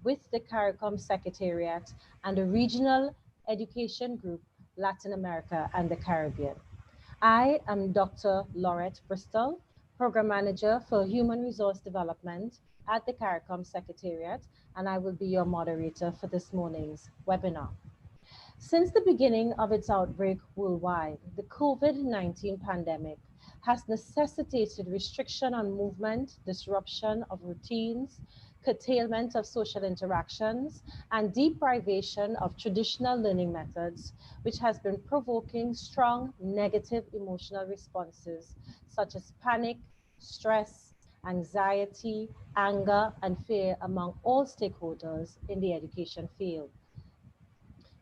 with the CARICOM Secretariat and the Regional Education Group, Latin America and the Caribbean. I am Dr. Laurette Bristol, Program Manager for Human Resource Development at the CARICOM Secretariat, and I will be your moderator for this morning's webinar. Since the beginning of its outbreak worldwide, the COVID-19 pandemic has necessitated restriction on movement, disruption of routines, curtailment of social interactions, and deprivation of traditional learning methods, which has been provoking strong negative emotional responses such as panic, stress, anxiety, anger, and fear among all stakeholders in the education field.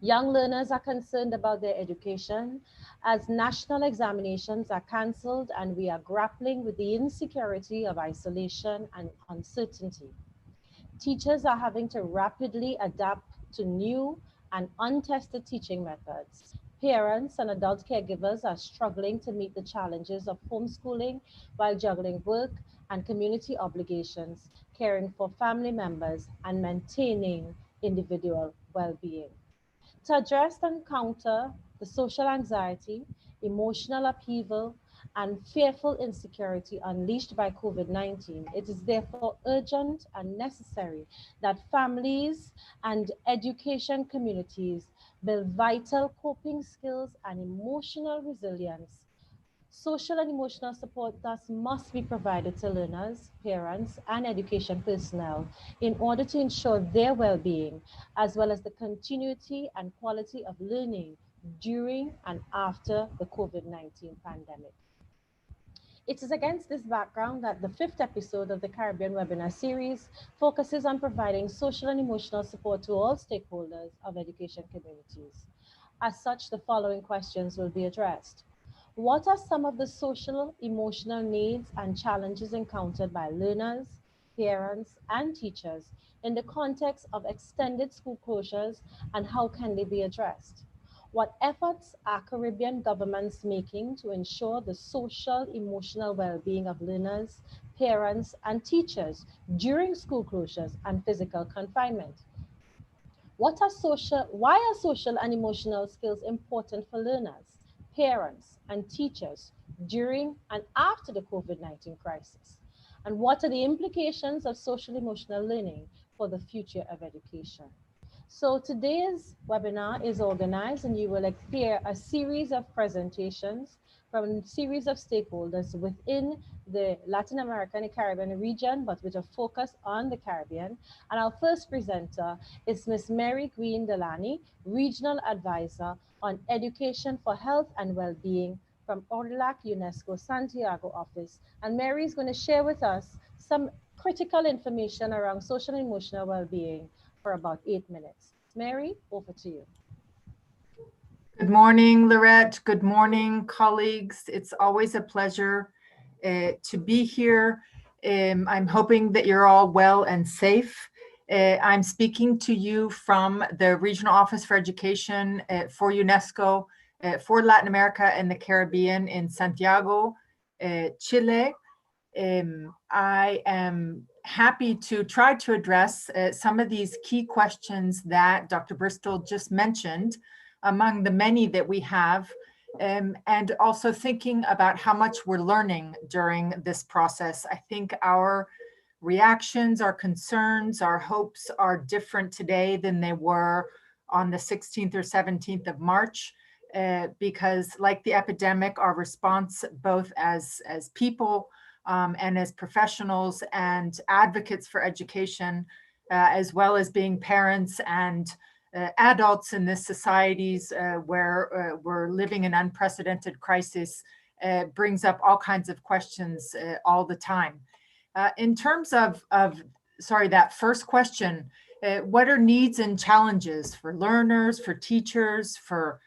Young learners are concerned about their education as national examinations are cancelled and we are grappling with the insecurity of isolation and uncertainty. Teachers are having to rapidly adapt to new and untested teaching methods. Parents and adult caregivers are struggling to meet the challenges of homeschooling while juggling work and community obligations, caring for family members, and maintaining individual well-being. To address and counter the social anxiety, emotional upheaval, and fearful insecurity unleashed by COVID-19, it is therefore urgent and necessary that families and education communities build vital coping skills and emotional resilience. Social and emotional support thus must be provided to learners, parents, and education personnel in order to ensure their well-being, as well as the continuity and quality of learning during and after the COVID-19 pandemic. It is against this background that the fifth episode of the Caribbean webinar series focuses on providing social and emotional support to all stakeholders of education communities. As such, the following questions will be addressed. What are some of the social, emotional needs and challenges encountered by learners, parents, and teachers in the context of extended school closures, and how can they be addressed? What efforts are Caribbean governments making to ensure the social, emotional well-being of learners, parents, and teachers during school closures and physical confinement? Why are social and emotional skills important for learners, parents, and teachers during and after the COVID-19 crisis? And what are the implications of social emotional learning for the future of education? So today's webinar is organized and you will hear a series of presentations from a series of stakeholders within the Latin American and Caribbean region, but with a focus on the Caribbean. And our first presenter is Ms. Mary Green Delany, Regional Advisor on Education for Health and Wellbeing from ORLAC UNESCO Santiago office. And Mary is going to share with us some critical information around social and emotional well-being for about 8 minutes. Mary, over to you. Good morning, Laurette. Good morning, colleagues. It's always a pleasure to be here. I'm hoping that you're all well and safe. I'm speaking to you from the Regional Office for Education for UNESCO for Latin America and the Caribbean in Santiago, Chile. I am happy to try to address some of these key questions that Dr. Bristol just mentioned, among the many that we have, and also thinking about how much we're learning during this process. I think our reactions, our concerns, our hopes are different today than they were on the 16th or 17th of March, because like the epidemic, our response both as people and as professionals and advocates for education, as well as being parents and adults in this societies where we're living an unprecedented crisis, brings up all kinds of questions all the time. In terms of that first question, what are needs and challenges for learners, for teachers, for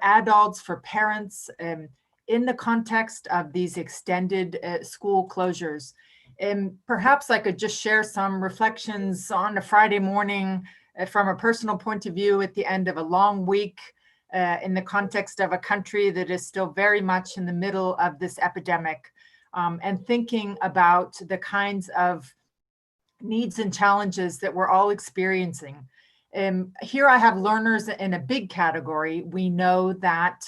adults, for parents, in the context of these extended school closures? And perhaps I could just share some reflections on a Friday morning from a personal point of view at the end of a long week in the context of a country that is still very much in the middle of this epidemic, and thinking about the kinds of needs and challenges that we're all experiencing. Here I have learners in a big category. We know that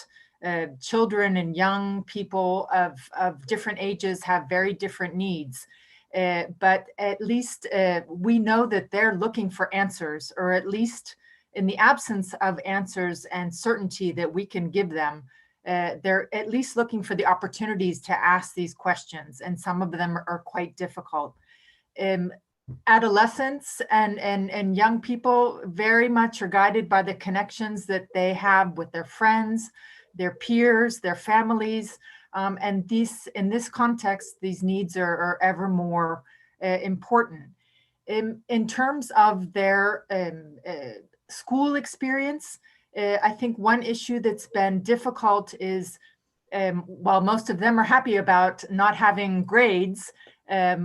children and young people of different ages have very different needs. But at least we know that they're looking for answers, or at least in the absence of answers and certainty that we can give them, they're at least looking for the opportunities to ask these questions, and some of them are quite difficult. Adolescents and young people very much are guided by the connections that they have with their friends, their peers, their families, and in this context, these needs are ever more important. In terms of their school experience, I think one issue that's been difficult is, while most of them are happy about not having grades,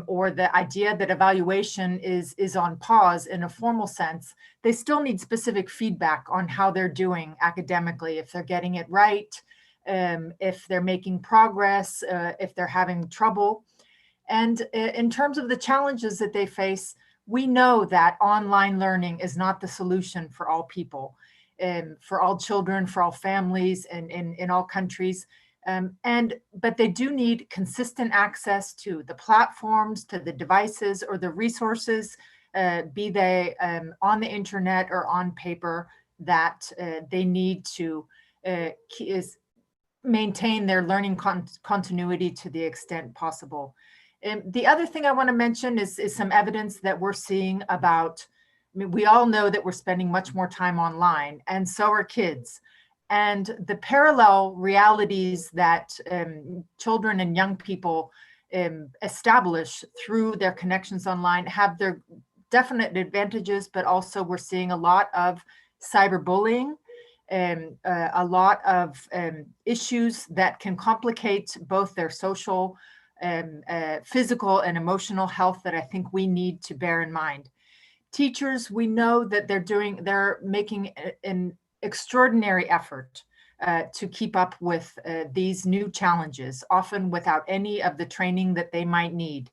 or the idea that evaluation is on pause in a formal sense, they still need specific feedback on how they're doing academically, if they're getting it right, if they're making progress, if they're having trouble. And in terms of the challenges that they face, we know that online learning is not the solution for all people, for all children, for all families, and in all countries. But they do need consistent access to the platforms, to the devices, or the resources, be they on the internet or on paper, that they need to maintain their learning continuity to the extent possible. The other thing I want to mention is some evidence that we're seeing about, I mean, we all know that we're spending much more time online, and so are kids. And the parallel realities that children and young people establish through their connections online have their definite advantages, but also we're seeing a lot of cyberbullying, a lot of issues that can complicate both their social, physical, and emotional health that I think we need to bear in mind. Teachers, we know that they're making an extraordinary effort to keep up with these new challenges, often without any of the training that they might need.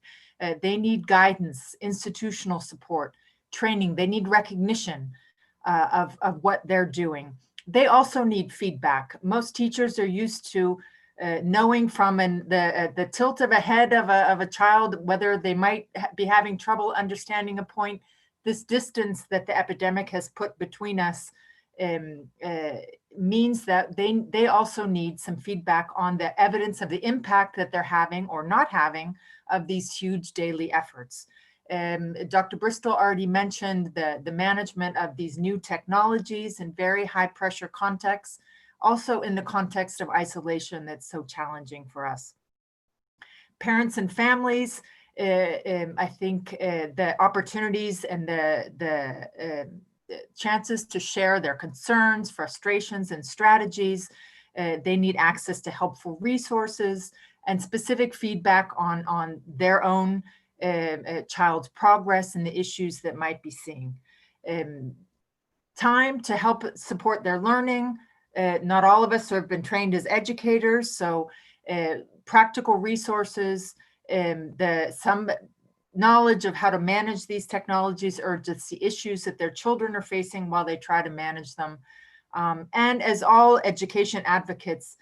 They need guidance, institutional support, training. They need recognition of what they're doing. They also need feedback. Most teachers are used to knowing from the tilt of a head of a child whether they might be having trouble understanding a point. This distance that the epidemic has put between us means that they also need some feedback on the evidence of the impact that they're having or not having of these huge daily efforts. Dr. Bristol already mentioned the management of these new technologies in very high pressure contexts, also in the context of isolation that's so challenging for us. Parents and families, I think the opportunities and the chances to share their concerns, frustrations, and strategies. They need access to helpful resources and specific feedback on their own child's progress and the issues that might be seen. Time to help support their learning. Not all of us have been trained as educators, so practical resources, some knowledge of how to manage these technologies or just the issues that their children are facing while they try to manage them. And as all education advocates,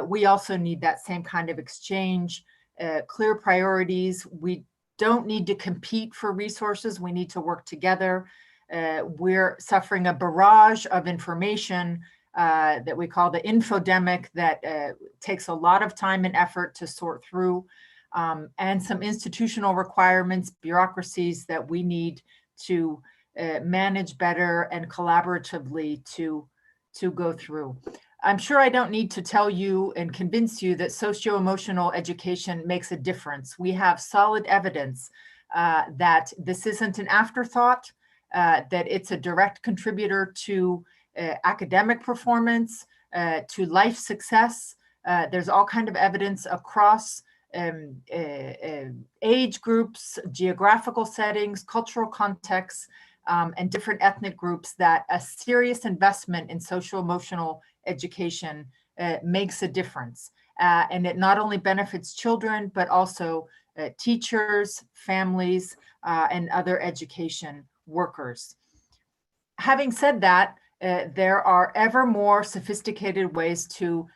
we also need that same kind of exchange, clear priorities. We don't need to compete for resources. We need to work together. We're suffering a barrage of information that we call the infodemic that takes a lot of time and effort to sort through. And some institutional requirements, bureaucracies that we need to manage better and collaboratively to go through. I'm sure I don't need to tell you and convince you that socio-emotional education makes a difference. We have solid evidence that this isn't an afterthought, that it's a direct contributor to academic performance, to life success. There's all kinds of evidence across age groups, geographical settings, cultural contexts, and different ethnic groups that a serious investment in social emotional education makes a difference. And it not only benefits children, but also teachers, families, and other education workers. Having said that, there are ever more sophisticated ways to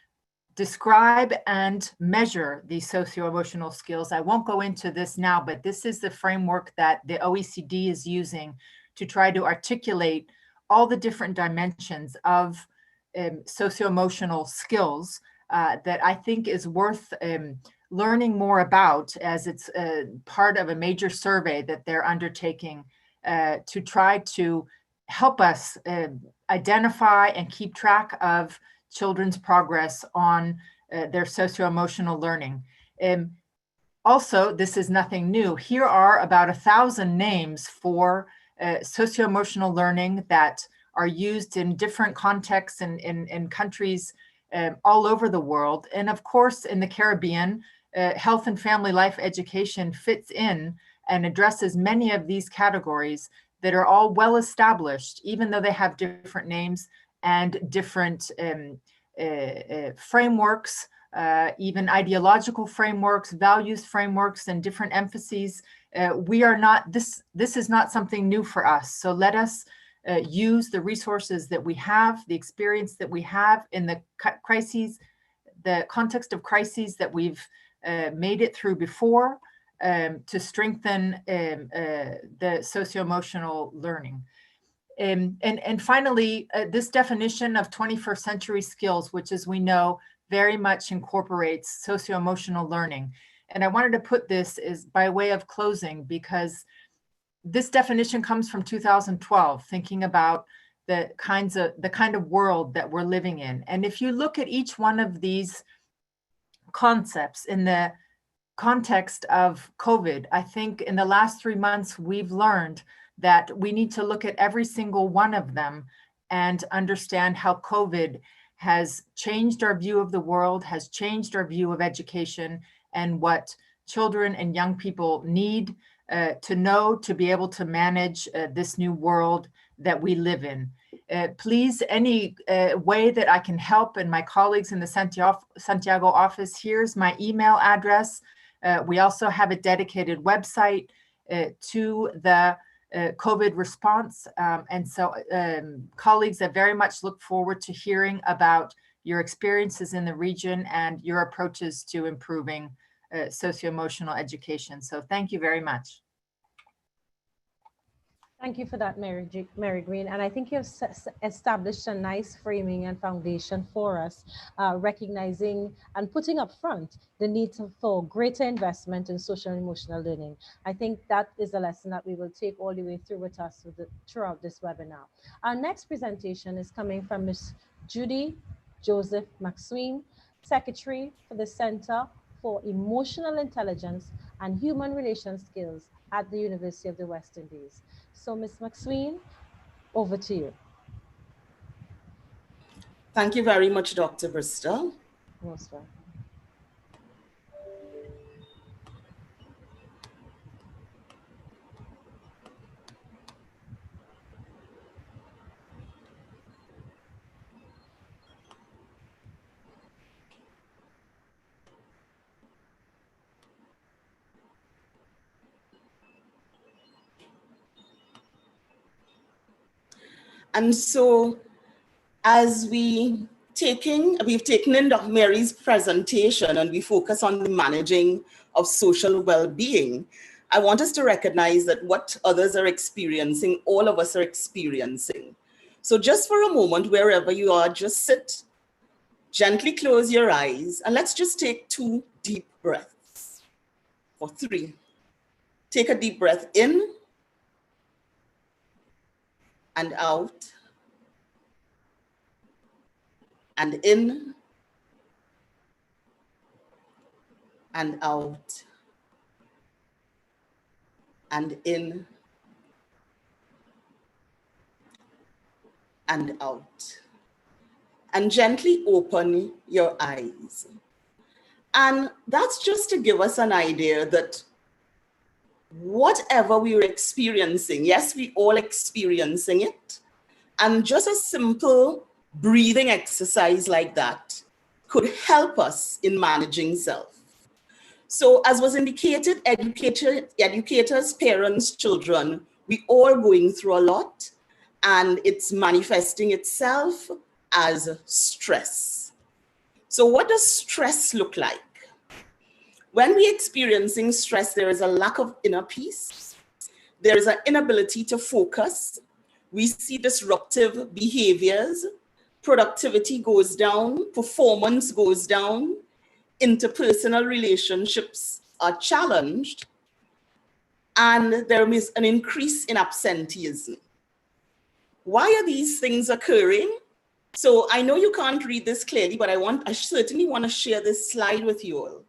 describe and measure these socio-emotional skills. I won't go into this now, but this is the framework that the OECD is using to try to articulate all the different dimensions of socio-emotional skills that I think is worth learning more about, as it's part of a major survey that they're undertaking to try to help us identify and keep track of children's progress on their socio-emotional learning. Also, this is nothing new. Here are about 1,000 names for socio-emotional learning that are used in different contexts in countries all over the world. And of course, in the Caribbean, health and family life education fits in and addresses many of these categories that are all well established, even though they have different names and different frameworks, even ideological frameworks, values frameworks, and different emphases. We are not, this is not something new for us. So let us use the resources that we have, the experience that we have in the crises, the context of crises that we've made it through before, to strengthen the socio-emotional learning. And finally, this definition of 21st century skills, which, as we know, very much incorporates socio-emotional learning. And I wanted to put this as by way of closing, because this definition comes from 2012, thinking about the kind of world that we're living in. And if you look at each one of these concepts in the context of COVID, I think in the last 3 months, we've learned that we need to look at every single one of them and understand how COVID has changed our view of the world, has changed our view of education, and what children and young people need to know to be able to manage this new world that we live in. Please, any way that I can help, and my colleagues in the Santiago office, here's my email address. We also have a dedicated website to the COVID response. And so colleagues, I very much look forward to hearing about your experiences in the region and your approaches to improving socio-emotional education. So thank you very much. Thank you for that, Mary Green. And I think you've established a nice framing and foundation for us, recognizing and putting up front the need for greater investment in social and emotional learning. I think that is a lesson that we will take all the way through with us throughout this webinar. Our next presentation is coming from Ms. Judy Joseph McSween, Secretary for the Center for Emotional Intelligence and Human Relations Skills at the University of the West Indies. So, Ms. McSween, over to you. Thank you very much, Dr. Bristol. Most welcome. And so, as we've taken in Mary's presentation and we focus on the managing of social well-being, I want us to recognize that what others are experiencing, all of us are experiencing. So just for a moment, wherever you are, just sit, gently close your eyes, and let's just take 2 deep breaths, or 3. Take a deep breath in and out, and in and out, and in and out. And gently open your eyes. And that's just to give us an idea that whatever we were experiencing, yes, we all experiencing it, and just a simple breathing exercise like that could help us in managing self. So as was indicated, educators, parents, children, we all going through a lot, and it's manifesting itself as stress. So what does stress look like? When we're experiencing stress, there is a lack of inner peace. There is an inability to focus. We see disruptive behaviors. Productivity goes down, performance goes down, interpersonal relationships are challenged, and there is an increase in absenteeism. Why are these things occurring? So I know you can't read this clearly, but I certainly want to share this slide with you all.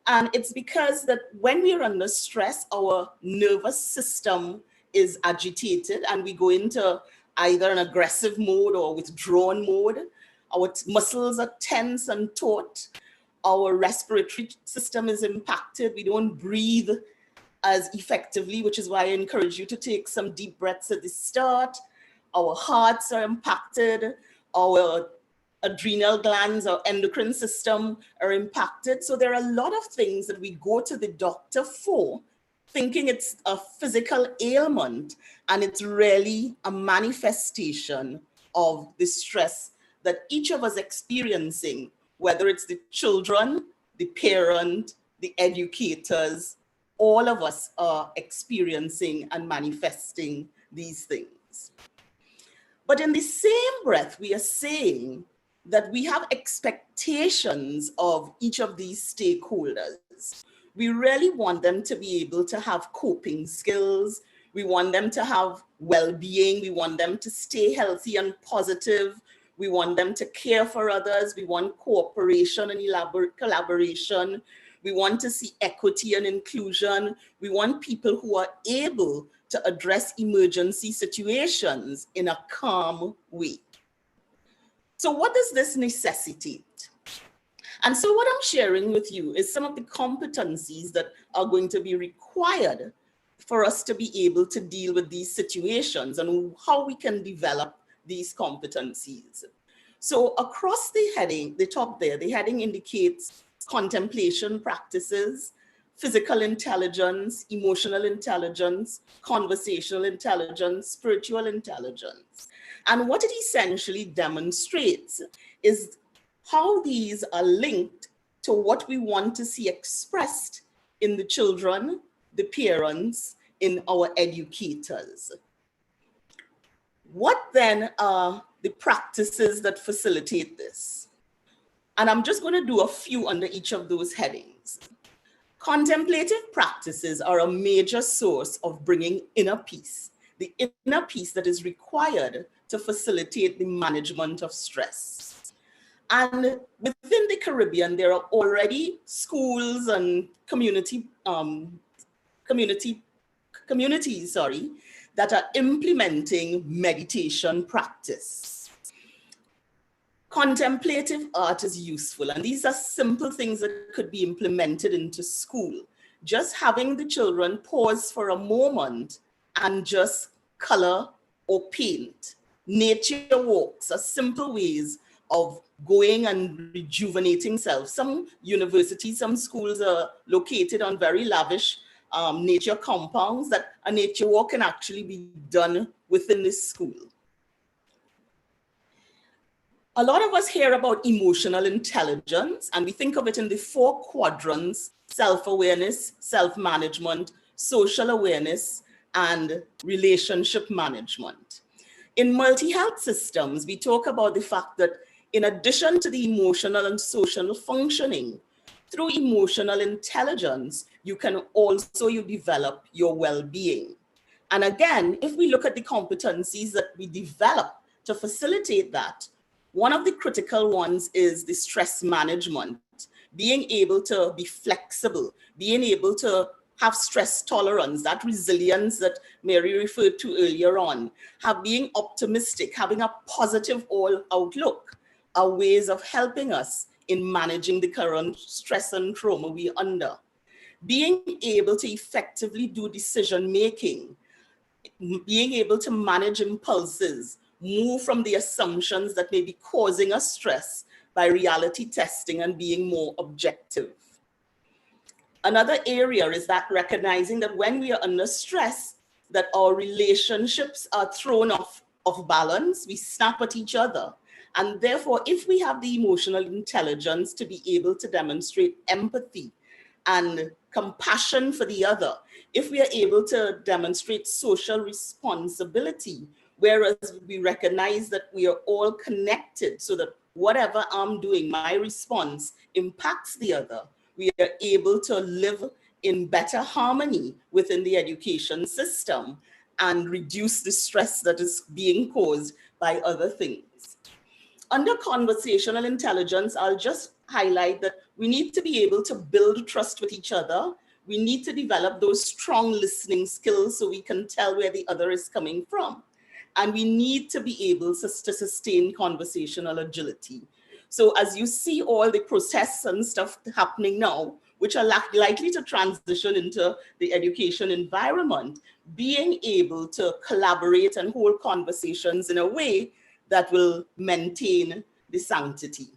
And it's because that when we are under stress, our nervous system is agitated and we go into either an aggressive mode or withdrawn mode. Our muscles are tense and taut. Our respiratory system is impacted. We don't breathe as effectively, which is why I encourage you to take some deep breaths at the start. Our hearts are impacted. Our adrenal glands, our endocrine system are impacted. So there are a lot of things that we go to the doctor for, thinking it's a physical ailment, and it's really a manifestation of the stress that each of us experiencing, whether it's the children, the parent, the educators, all of us are experiencing and manifesting these things. But in the same breath, we are saying that we have expectations of each of these stakeholders. We really want them to be able to have coping skills. We want them to have well-being. We want them to stay healthy and positive. We want them to care for others. We want cooperation and collaboration. We want to see equity and inclusion. We want people who are able to address emergency situations in a calm way. So what does this necessitate? And so what I'm sharing with you is some of the competencies that are going to be required for us to be able to deal with these situations and how we can develop these competencies. So across the heading, the top there, the heading indicates contemplation practices, physical intelligence, emotional intelligence, conversational intelligence, spiritual intelligence. And what it essentially demonstrates is how these are linked to what we want to see expressed in the children, the parents, in our educators. What then are the practices that facilitate this? And I'm just going to do a few under each of those headings. Contemplative practices are a major source of bringing inner peace, the inner peace that is required to facilitate the management of stress. And within the Caribbean, there are already schools and communities that are implementing meditation practice. Contemplative art is useful, and these are simple things that could be implemented into school. Just having the children pause for a moment and just color or paint. Nature walks are simple ways of going and rejuvenating self. Some universities, some schools are located on very lavish nature compounds that a nature walk can actually be done within this school. A lot of us hear about emotional intelligence, and we think of it in the 4 quadrants: self-awareness, self-management, social awareness, and relationship management. In multi-health systems, we talk about the fact that in addition to the emotional and social functioning, through emotional intelligence, you can also develop your well-being. And again, if we look at the competencies that we develop to facilitate that, one of the critical ones is the stress management, being able to be flexible, being able to have stress tolerance, that resilience that Mary referred to earlier on, being optimistic, having a positive outlook, are ways of helping us in managing the current stress and trauma we're under. Being able to effectively do decision-making, being able to manage impulses, move from the assumptions that may be causing us stress by reality testing and being more objective. Another area is that recognizing that when we are under stress, that our relationships are thrown off of balance, we snap at each other. And therefore, if we have the emotional intelligence to be able to demonstrate empathy and compassion for the other, if we are able to demonstrate social responsibility, whereas we recognize that we are all connected so that whatever I'm doing, my response impacts the other, we are able to live in better harmony within the education system and reduce the stress that is being caused by other things. Under conversational intelligence, I'll just highlight that we need to be able to build trust with each other. We need to develop those strong listening skills so we can tell where the other is coming from. And we need to be able to sustain conversational agility. So as you see all the protests and stuff happening now, which are likely to transition into the education environment, being able to collaborate and hold conversations in a way that will maintain the sanctity.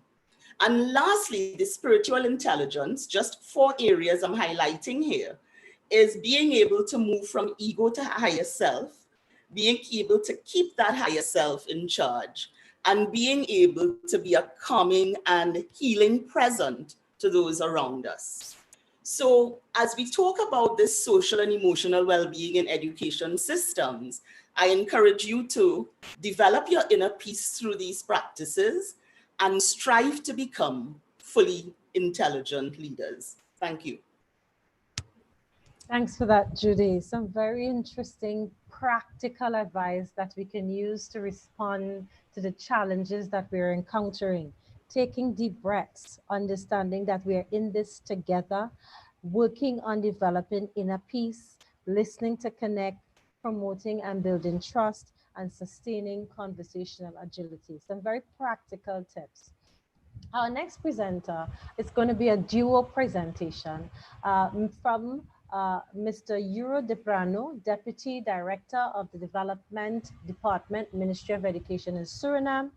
And lastly, the spiritual intelligence, just 4 areas I'm highlighting here, is being able to move from ego to higher self, being able to keep that higher self in charge, and being able to be a calming and healing present to those around us. So as we talk about this social and emotional well-being in education systems, I encourage you to develop your inner peace through these practices and strive to become fully intelligent leaders. Thank you. Thanks for that, Judy. Some very interesting practical advice that we can use to respond to the challenges that we're encountering. Taking deep breaths, understanding that we are in this together, working on developing inner peace, listening to connect, promoting and building trust, and sustaining conversational agility. Some very practical tips. Our next presenter is going to be a duo presentation from Mr. Euro Debrano, Deputy Director of the Development Department, Ministry of Education in Suriname,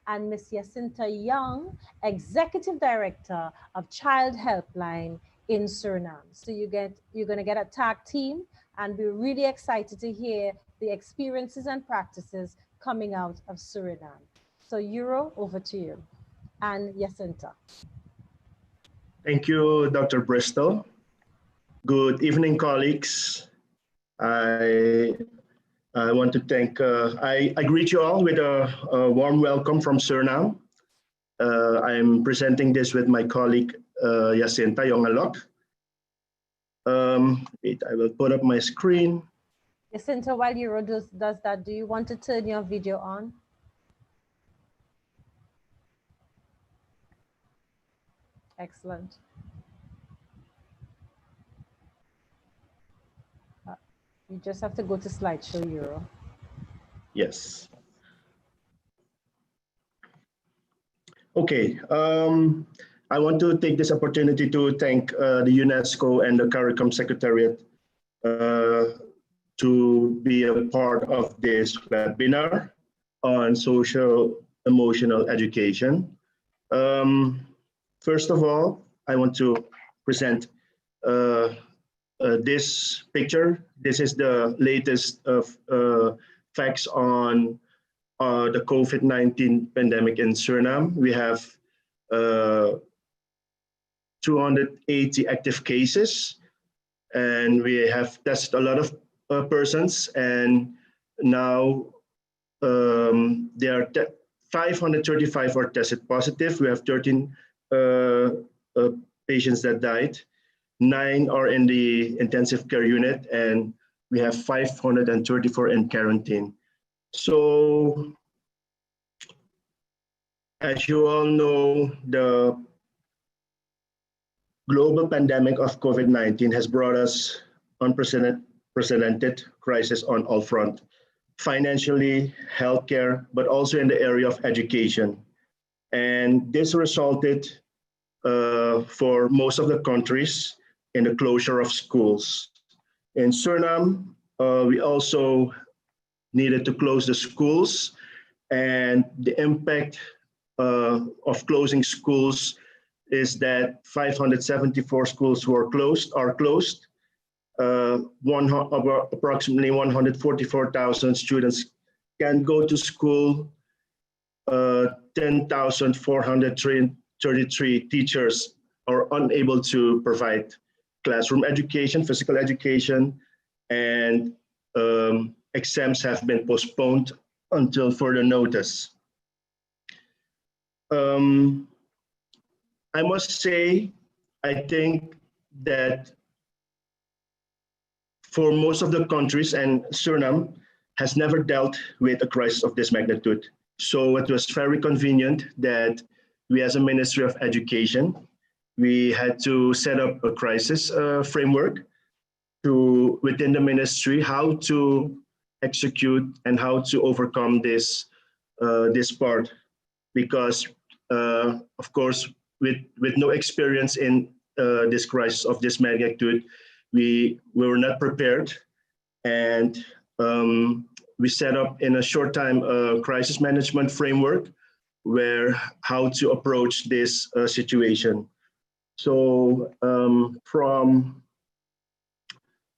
and Ms. Jacinta Young, Executive Director of Child Helpline in Suriname. So you're going to get a tag team, and we're really excited to hear the experiences and practices coming out of Suriname. So Euro, over to you. And Jacinta. Thank you, Dr. Bristol. Good evening, colleagues. I want to thank, I greet you all with a warm welcome from Suriname. I'm presenting this with my colleague, Jacinta Yongalok. I will put up my screen. Jacinta, while Euro does that, do you want to turn your video on? Excellent. You just have to go to slideshow, Euro. Yes. Okay. I want to take this opportunity to thank the UNESCO and the CARICOM Secretariat to be a part of this webinar on social emotional education. First of all, I want to present this picture. This is the latest facts on the COVID-19 pandemic in Suriname. We have 280 active cases, and we have tested a lot of persons, and now there are 535 are tested positive. We have 13 patients that died. 9 are in the intensive care unit, and we have 534 in quarantine. So, as you all know, the global pandemic of COVID-19 has brought us unprecedented crisis on all fronts, financially, healthcare, but also in the area of education. And this resulted for most of the countries in the closure of schools. In Suriname, we also needed to close the schools, and the impact of closing schools is that 574 schools are closed. Approximately 144,000 students can go to school. 10,433 teachers are unable to provide classroom education, physical education, and exams have been postponed until further notice. I must say, I think that for most of the countries, and Suriname has never dealt with a crisis of this magnitude. So it was very convenient that we, as a Ministry of Education, we had to set up a crisis framework to within the ministry how to execute and how to overcome this this part, because of course with no experience in this crisis of this magnitude, we were not prepared, and we set up in a short time a crisis management framework where how to approach this situation. So from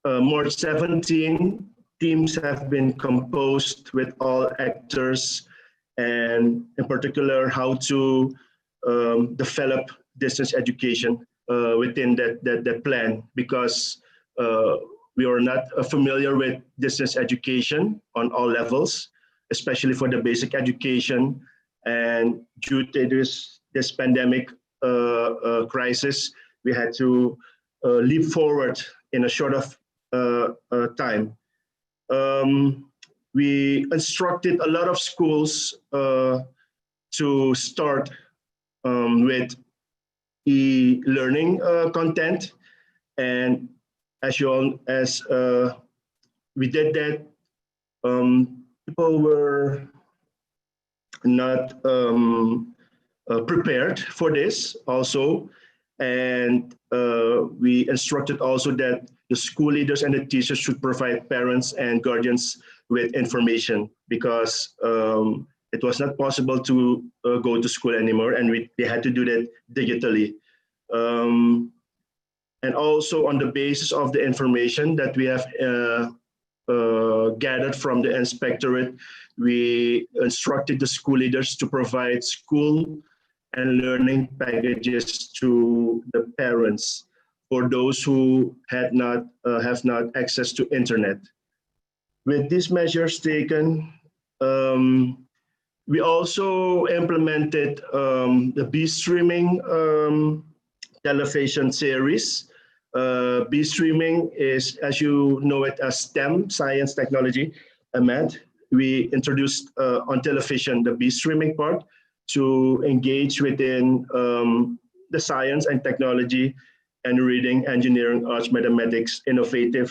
March 17, teams have been composed with all actors, and in particular how to develop distance education within that plan, because we are not familiar with distance education on all levels, especially for the basic education. And due to this pandemic crisis, we had to leap forward in a short of time. We instructed a lot of schools to start with e-learning content, and as we did that, people were not prepared for this also, and we instructed also that the school leaders and the teachers should provide parents and guardians with information, because it was not possible to go to school anymore, and they had to do that digitally. And also on the basis of the information that we have gathered from the inspectorate, we instructed the school leaders to provide school and learning packages to the parents for those who have not access to internet. With these measures taken, we also implemented the B-streaming television series. B-streaming is, as you know it, as STEM, science, technology, and math. We introduced on television the B-streaming part to engage within the science and technology and reading, engineering, arts, mathematics, innovative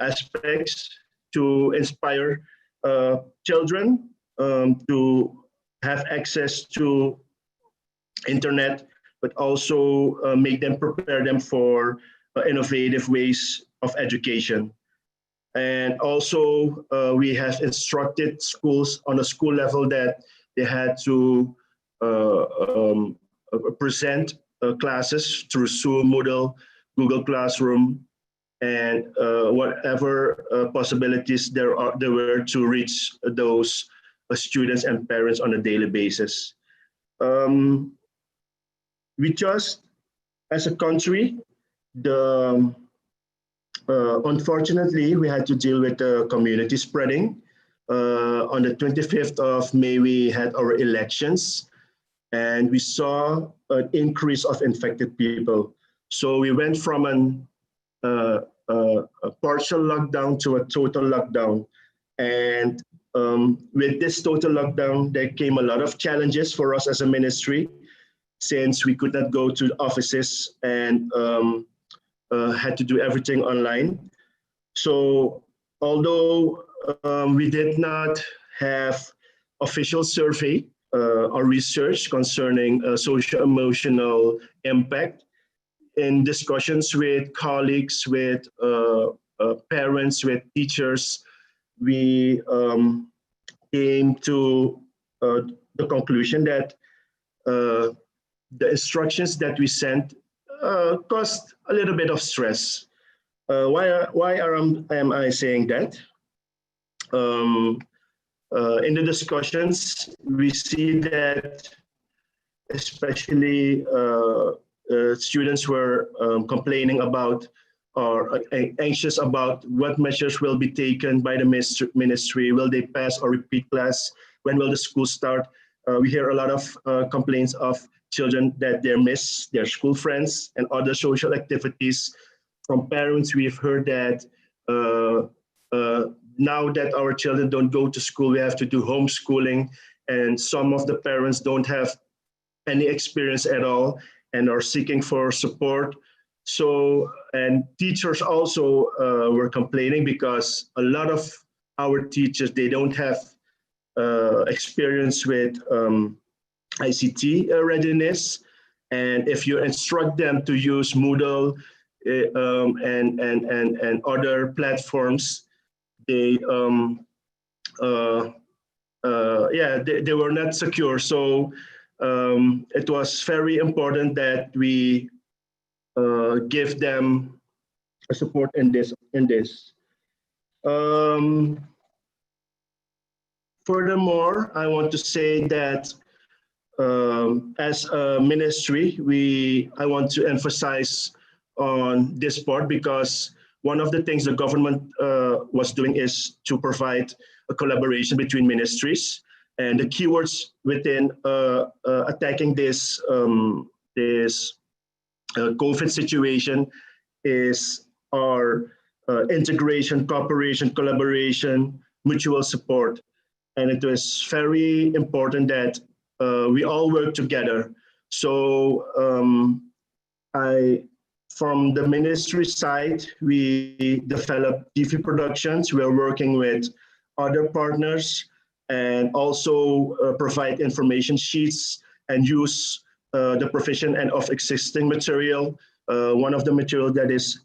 aspects to inspire children to have access to internet, but also prepare them for innovative ways of education. And also we have instructed schools on a school level that they had to present classes through Zoom, Moodle, Google Classroom, and whatever possibilities there were to reach those students and parents on a daily basis. We just, as a country, unfortunately, we had to deal with the community spreading. On the 25th of May, we had our elections, and we saw an increase of infected people. So we went from a partial lockdown to a total lockdown. And with this total lockdown, there came a lot of challenges for us as a ministry, since we could not go to the offices and had to do everything online. So although we did not have official survey or research concerning social emotional impact, in discussions with colleagues, with parents, with teachers, we came to the conclusion that the instructions that we sent caused a little bit of stress. Am I saying that? Um, in the discussions, we see that especially students were complaining about or anxious about what measures will be taken by the ministry. Will they pass or repeat class? When will the school start? We hear a lot of complaints of children that they miss their school friends and other social activities. From parents, we've heard that uh, now that our children don't go to school, we have to do homeschooling, and some of the parents don't have any experience at all and are seeking for support. So, and teachers also were complaining because a lot of our teachers, they don't have experience with ICT readiness. And if you instruct them to use Moodle and other platforms, they they were not secure. So it was very important that we give them a support in this. Um, Furthermore, I want to say that as a ministry, I want to emphasize on this part because one of the things the government was doing is to provide a collaboration between ministries. And the keywords within attacking this COVID situation is our integration, cooperation, collaboration, mutual support. And it was very important that we all work together. So from the ministry side, we developed TV productions. We are working with other partners and also provide information sheets and use the provision and of existing material. One of the material that is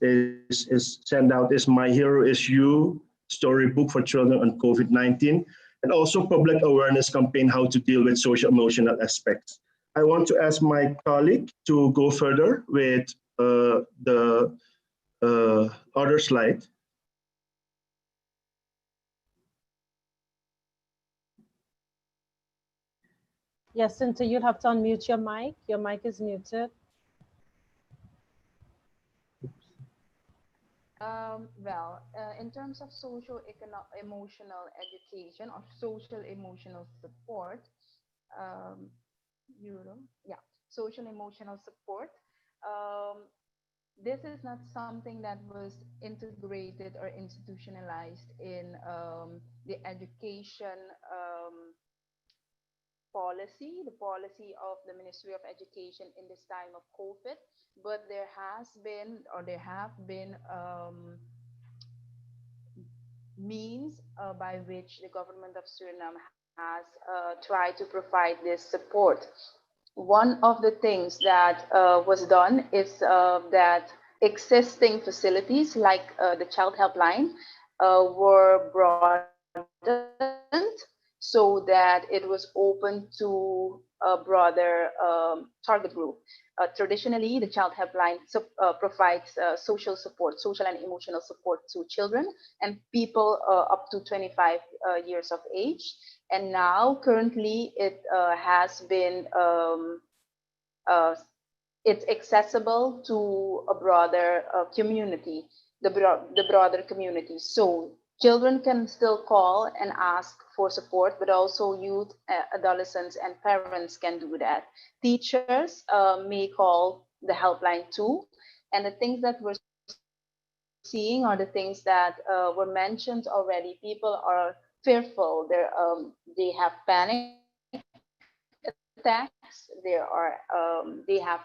sent out is My Hero Is You, storybook for children on COVID-19, and also public awareness campaign, how to deal with social emotional aspects. I want to ask my colleague to go further with the other slide. Yes, Cynthia, you'll have to unmute your mic. Your mic is muted. In terms of emotional education or social emotional support, um, social emotional support. Um, this is not something that was integrated or institutionalized in the education policy, the policy of the Ministry of Education in this time of COVID, but there have been means by which the government of Suriname has tried to provide this support. One of the things that was done is that existing facilities like the child helpline were broadened so that it was open to a broader target group. Traditionally, the child helpline provides social support, social and emotional support to children and people up to 25 years of age. And now, currently, it has been it's accessible to a broader community, the broader community. So children can still call and ask for support, but also youth, adolescents, and parents can do that. Teachers may call the helpline too. And the things that we're seeing are the things that were mentioned already. People are fearful. They have panic attacks. They have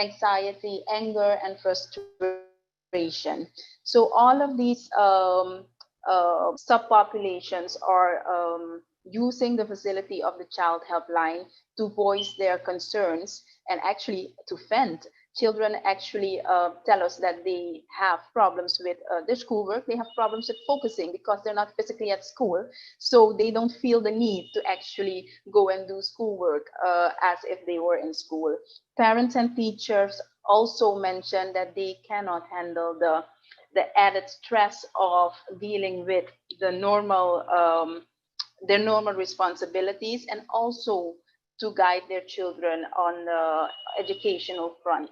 anxiety, anger, and frustration. So all of these subpopulations are using the facility of the child helpline to voice their concerns and actually to vent children actually tell us that they have problems with their schoolwork. They have problems with focusing because they're not physically at school. So they don't feel the need to actually go and do schoolwork as if they were in school. Parents and teachers also mention that they cannot handle the added stress of dealing with the normal their normal responsibilities, and also to guide their children on the educational front.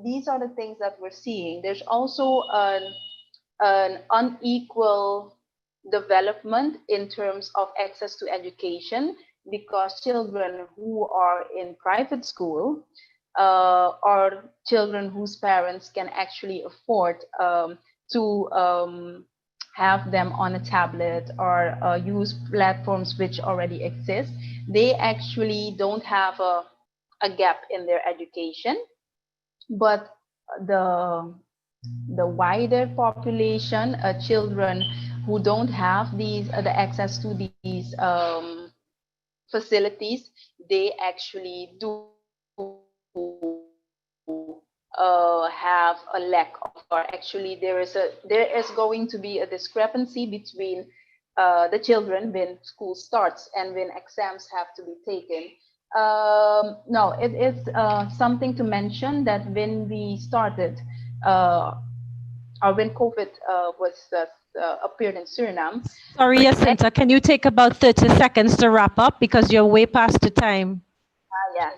These are the things that we're seeing. There's also an unequal development in terms of access to education, because children who are in private school are children whose parents can actually afford to have them on a tablet or use platforms which already exist. They actually don't have a gap in their education, but the wider population, children who don't have the access to these facilities, they actually do have a lack of, or actually there is going to be a discrepancy between the children when school starts and when exams have to be taken. No, it is something to mention that when we started, or when COVID was appeared in Suriname. Sorry, Jacinta, can you take about 30 seconds to wrap up because you're way past the time? Yes.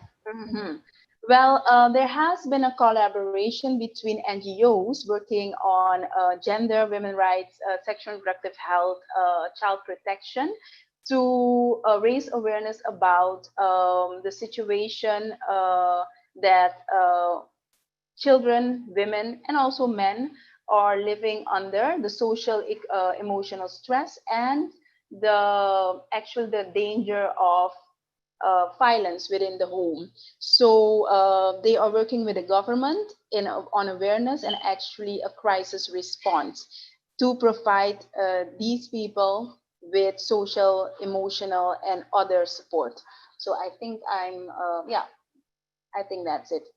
Well, there has been a collaboration between NGOs working on gender, women's rights, sexual and reproductive health, child protection, to raise awareness about the situation that children, women, and also men are living under, the social, emotional stress, and the danger of violence within the home. So they are working with the government on awareness and actually a crisis response to provide these people with social, emotional, and other support. So I think I think that's it.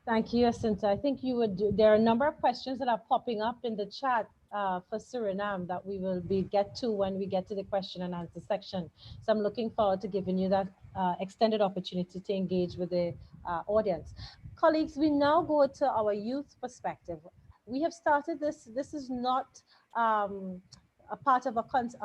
Thank you, Jacinta. I think you would there are a number of questions that are popping up in the chat for Suriname that we will get to when we get to the question and answer section. So I'm looking forward to giving you that extended opportunity to engage with the audience. Colleagues, we now go to our youth perspective. We have started this. This is not a part of a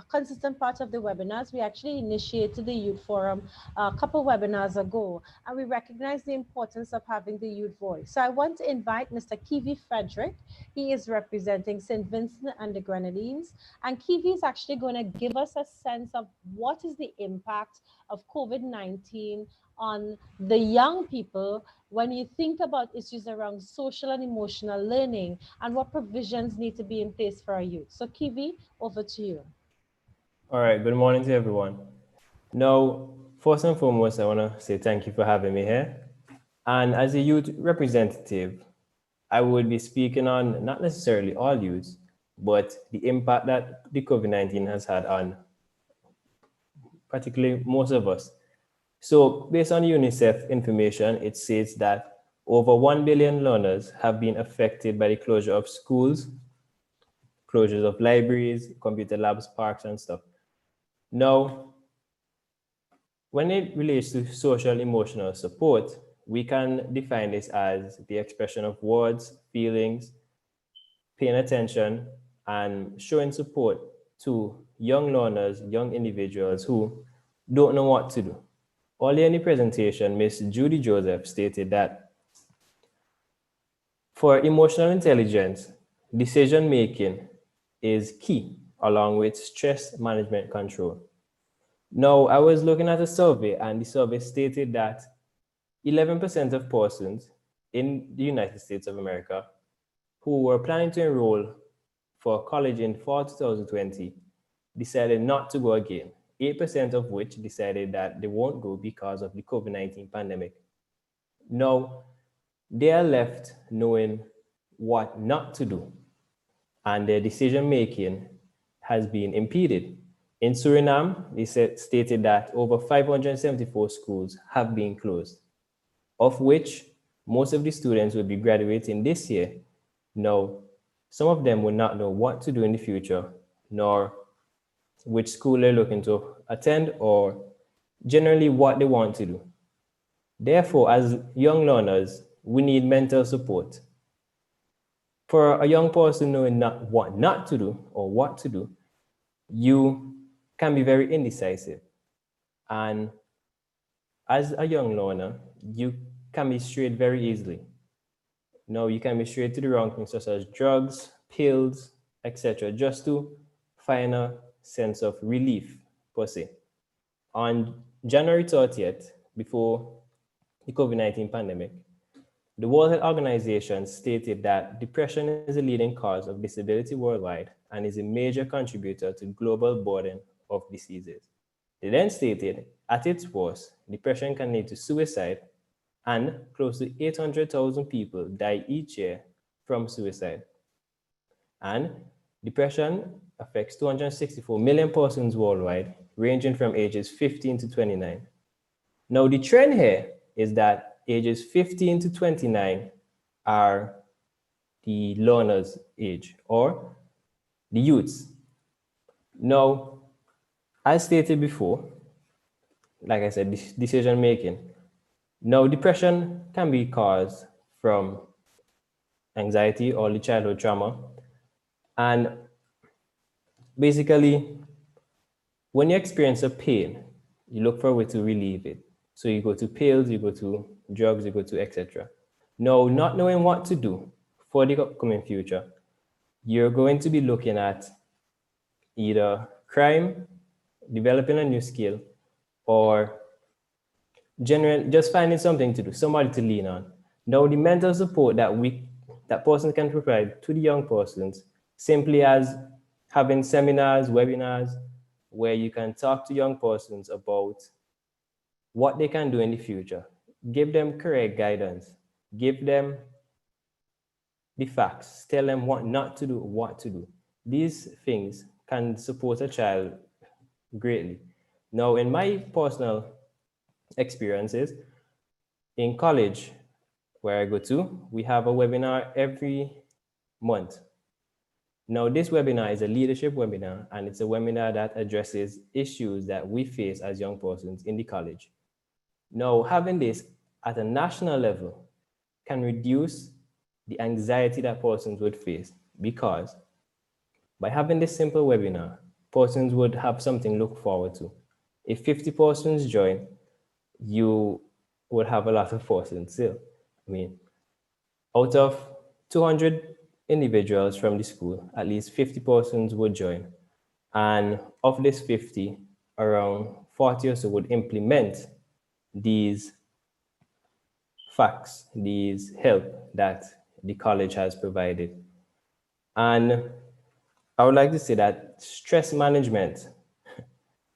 consistent part of the webinars. We actually initiated the Youth Forum a couple webinars ago, and we recognize the importance of having the youth voice. So I want to invite Mr. Kivi Frederick. He is representing St. Vincent and the Grenadines, and Kivi is actually going to give us a sense of what is the impact of COVID-19 on the young people when you think about issues around social and emotional learning and what provisions need to be in place for our youth. So Kivi, over to you. All right, good morning to everyone. Now, first and foremost, I want to say thank you for having me here. And as a youth representative, I would be speaking on not necessarily all youths, but the impact that the COVID-19 has had on particularly most of us. So based on UNICEF information, it says that over 1 billion learners have been affected by the closure of schools, closures of libraries, computer labs, parks, and stuff. Now, when it relates to social emotional support, we can define this as the expression of words, feelings, paying attention, and showing support to young learners, young individuals who don't know what to do. Earlier in the presentation, Ms. Judy Joseph stated that for emotional intelligence, decision-making is key, along with stress management control. Now, I was looking at a survey, and the survey stated that 11% of persons in the United States of America who were planning to enroll for college in fall 2020 decided not to go again, 8% of which decided that they won't go because of the COVID-19 pandemic. Now, they are left knowing what not to do, and their decision-making has been impeded. In Suriname, they stated that over 574 schools have been closed. of which most of the students will be graduating this year. Now, some of them will not know what to do in the future, nor which school they're looking to attend, or generally what they want to do. Therefore, as young learners, we need mental support. For a young person knowing not what not to do or what to do, you can be very indecisive. And as a young learner, you can be strayed very easily. No, you can be strayed to the wrong things such as drugs, pills, etc., just to find a sense of relief, per se. On January 30th, before the COVID-19 pandemic, the World Health Organization stated that depression is a leading cause of disability worldwide and is a major contributor to global burden of diseases. They then stated, at its worst, depression can lead to suicide, and close to 800,000 people die each year from suicide. And depression affects 264 million persons worldwide, ranging from ages 15 to 29. Now, the trend here is that ages 15 to 29 are the learners' age, or the youths. Now, as stated before, like I said, decision making. Now, depression can be caused from anxiety or the childhood trauma. And basically, when you experience a pain, you look for a way to relieve it. So you go to pills, you go to drugs, you go to etc. Now, not knowing what to do for the upcoming future, you're going to be looking at either crime, developing a new skill, or generally just finding something to do, somebody to lean on. Now, the mental support that person can provide to the young persons, simply as having seminars, webinars, where you can talk to young persons about what they can do in the future. Give them correct guidance. Give them the facts. Tell them what not to do, what to do. These things can support a child greatly. Now, in my personal experiences, in college, where I go to, we have a webinar every month. Now, this webinar is a leadership webinar, and it's a webinar that addresses issues that we face as young persons in the college. Now, having this at a national level can reduce the anxiety that persons would face, because by having this simple webinar, persons would have something to look forward to. If 50 persons join, you would have a lot of persons still. I mean, out of 200 individuals from the school, at least 50 persons would join. And of this 50, around 40 or so would implement these facts, these help that the college has provided. And I would like to say that stress management,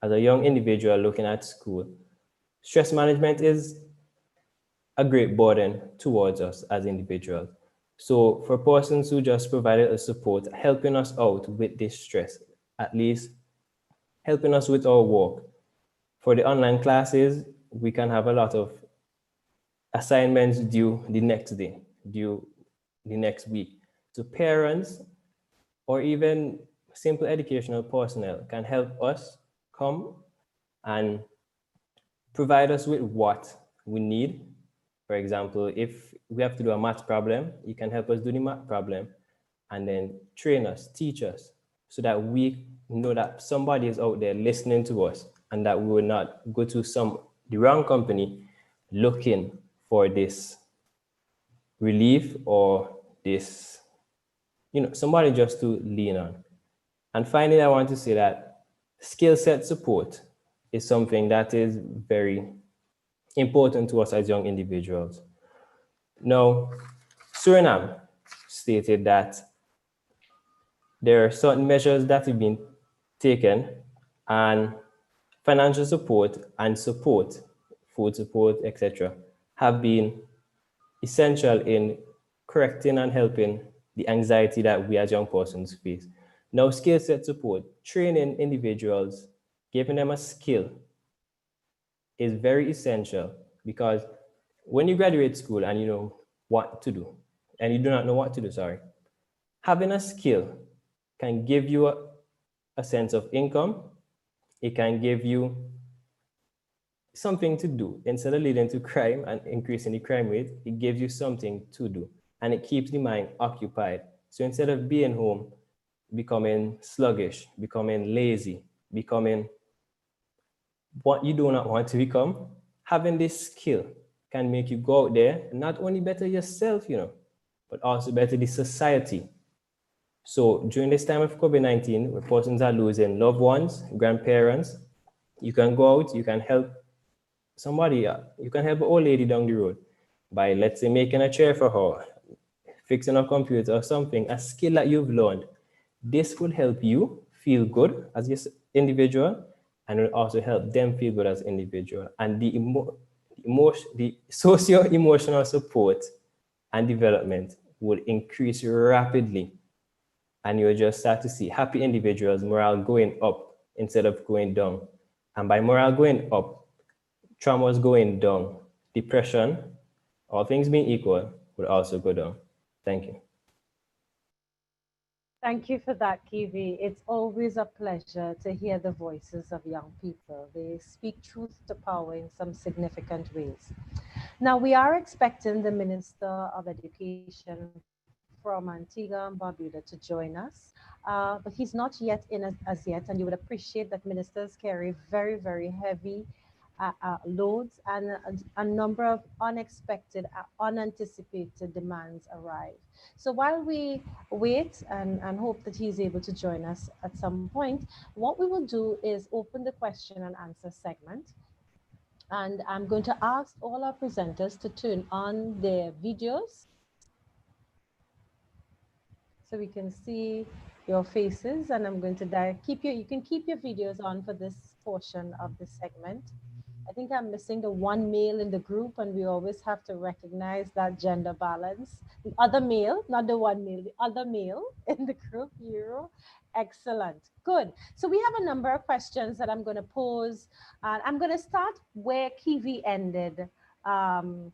as a young individual looking at school, stress management is a great burden towards us as individuals. So for persons who just provided us support, helping us out with this stress, at least helping us with our work. For the online classes, we can have a lot of assignments due the next day, due the next week. So parents or even simple educational personnel can help us come and provide us with what we need. For example, if we have to do a math problem, you can help us do the math problem and then train us, teach us, so that we know that somebody is out there listening to us and that we will not go to the wrong company looking for this relief or this, somebody just to lean on. And finally, I want to say that skill set support is something that is very important to us as young individuals. Now, Suriname stated that there are certain measures that have been taken, and financial support and support, food support, etc., have been essential in correcting and helping the anxiety that we as young persons face. Now, skill set support, training individuals, giving them a skill is very essential, because when you graduate school and you know what to do, and you do not know what to do, sorry, having a skill can give you a sense of income. It can give you something to do. Instead of leading to crime and increasing the crime rate, it gives you something to do, and it keeps the mind occupied. So instead of being home, becoming sluggish, becoming lazy, becoming what you do not want to become, having this skill can make you go out there and not only better yourself, but also better the society. So during this time of COVID-19, where persons are losing loved ones, grandparents, you can go out, you can help somebody, you can help an old lady down the road by, let's say, making a chair for her, fixing a computer or something, a skill that you've learned. This will help you feel good as an individual, and will also help them feel good as individual. And the socio-emotional support and development will increase rapidly. And you'll just start to see happy individuals, morale going up instead of going down. And by morale going up, traumas going down, depression, all things being equal, would also go down. Thank you. Thank you for that, Kiwi. It's always a pleasure to hear the voices of young people. They speak truth to power in some significant ways. Now, we are expecting the Minister of Education from Antigua and Barbuda to join us, but he's not yet in as yet, and you would appreciate that ministers carry very, very heavy loads, and a number of unexpected, unanticipated demands arrive. So while we wait and hope that he's able to join us at some point, what we will do is open the question and answer segment. And I'm going to ask all our presenters to turn on their videos so we can see your faces. And I'm going to you can keep your videos on for this portion of the segment. I think I'm missing the one male in the group, and we always have to recognize that gender balance. The other male, not the one male, the other male in the group, Euro. Excellent. Good. So we have a number of questions that I'm going to pose. And I'm going to start where Kiwi ended. And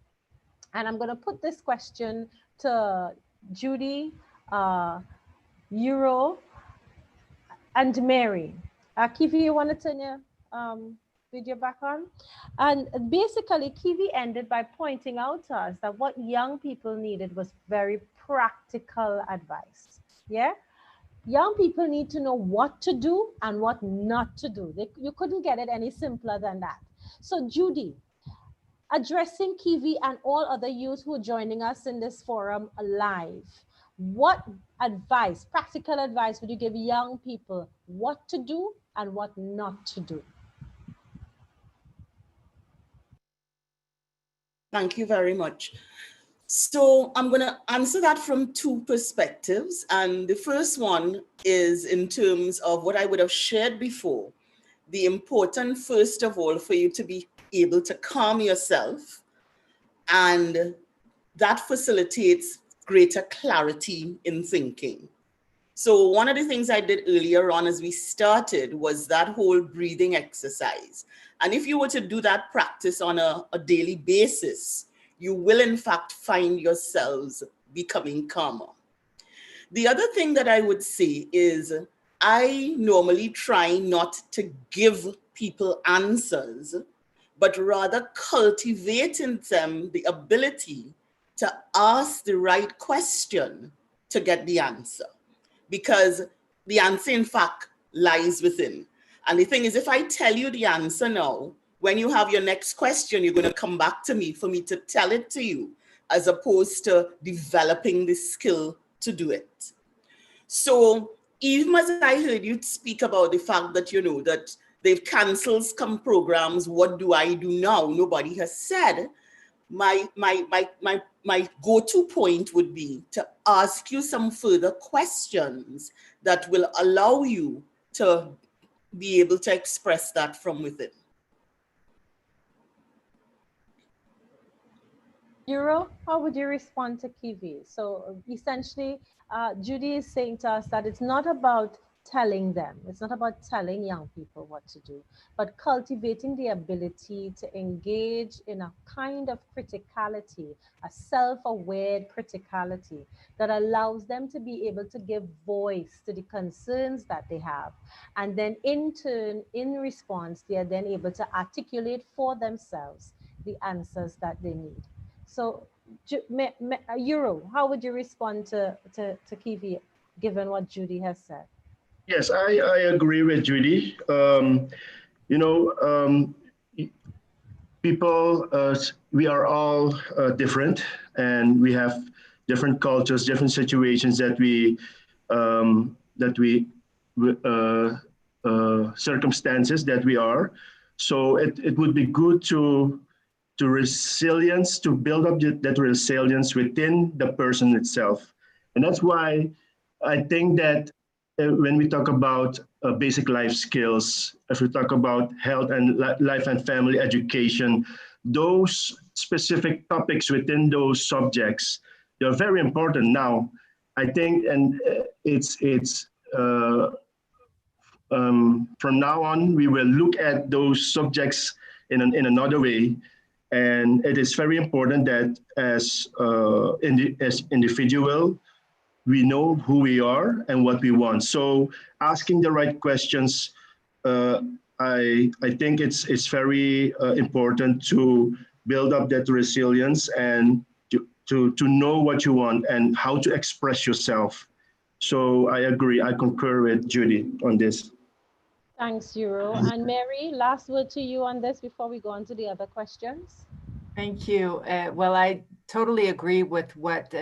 I'm going to put this question to Judy, Euro, and Mary. Kiwi, you want to turn your video back on? And basically, Kiwi ended by pointing out to us that what young people needed was very practical advice. Yeah? Young people need to know what to do and what not to do. You couldn't get it any simpler than that. So Judy, addressing Kiwi and all other youth who are joining us in this forum live, what advice, practical advice would you give young people what to do and what not to do? Thank you very much. So I'm going to answer that from two perspectives. And the first one is in terms of what I would have shared before. The important, first of all, for you to be able to calm yourself, and that facilitates greater clarity in thinking. So one of the things I did earlier on as we started was that whole breathing exercise. And if you were to do that practice on a daily basis, you will in fact find yourselves becoming calmer. The other thing that I would say is I normally try not to give people answers, but rather cultivate in them the ability to ask the right question to get the answer. Because the answer, in fact, lies within. And the thing is, if I tell you the answer now, when you have your next question, you're going to come back to me for me to tell it to you, as opposed to developing the skill to do it. So even as I heard you speak about the fact that, that they've canceled some programs, what do I do now? Nobody has said. My go-to point would be to ask you some further questions that will allow you to be able to express that from within. Euro, how would you respond to Kiwi? So essentially, Judy is saying to us that it's not about telling them. It's not about telling young people what to do, but cultivating the ability to engage in a kind of criticality, a self-aware criticality that allows them to be able to give voice to the concerns that they have. And then in turn, in response, they are then able to articulate for themselves the answers that they need. So, Euro, how would you respond to Kivi, given what Judy has said? Yes, I agree with Judy. You know, people, we are all different, and we have different cultures, different situations that we circumstances that we are. So it would be good to resilience, to build up that resilience within the person itself. And that's why I think that when we talk about basic life skills, if we talk about health and life and family education, those specific topics within those subjects, they're very important now. I think, and it's from now on, we will look at those subjects in another way. And it is very important that as individual, we know who we are and what we want. So asking the right questions, I think it's very important to build up that resilience and to know what you want and how to express yourself. So I agree, I concur with Judy on this. Thanks, Euro. And Mary, last word to you on this before we go on to the other questions. Thank you. Well, I totally agree with what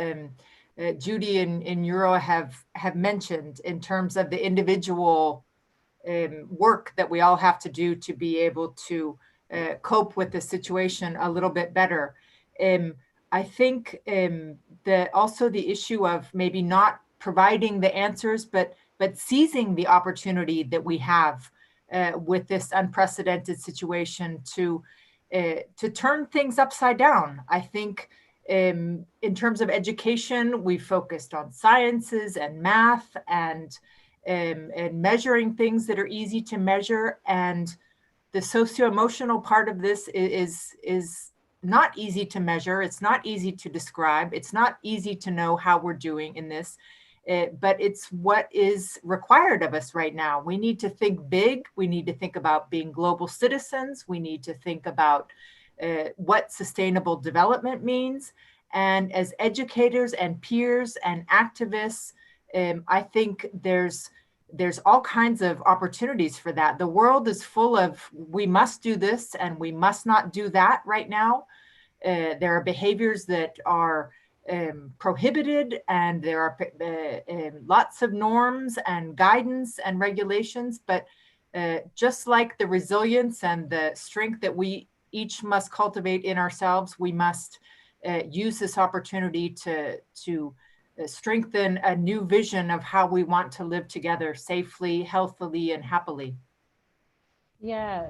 Judy and Euro have mentioned in terms of the individual work that we all have to do to be able to cope with the situation a little bit better. I think that also the issue of maybe not providing the answers, but seizing the opportunity that we have with this unprecedented situation to turn things upside down. I think in terms of education, we focused on sciences and math and measuring things that are easy to measure. And the socio-emotional part of this is not easy to measure. It's not easy to describe. It's not easy to know how we're doing in this. But it's what is required of us right now. We need to think big. We need to think about being global citizens. We need to think about what sustainable development means. And as educators and peers and activists, I think there's all kinds of opportunities for that. The world is full of, we must do this and we must not do that right now. There are behaviors that are prohibited, and there are lots of norms and guidance and regulations, but just like the resilience and the strength that we each must cultivate in ourselves, we must use this opportunity to strengthen a new vision of how we want to live together safely, healthily, and happily. Yeah,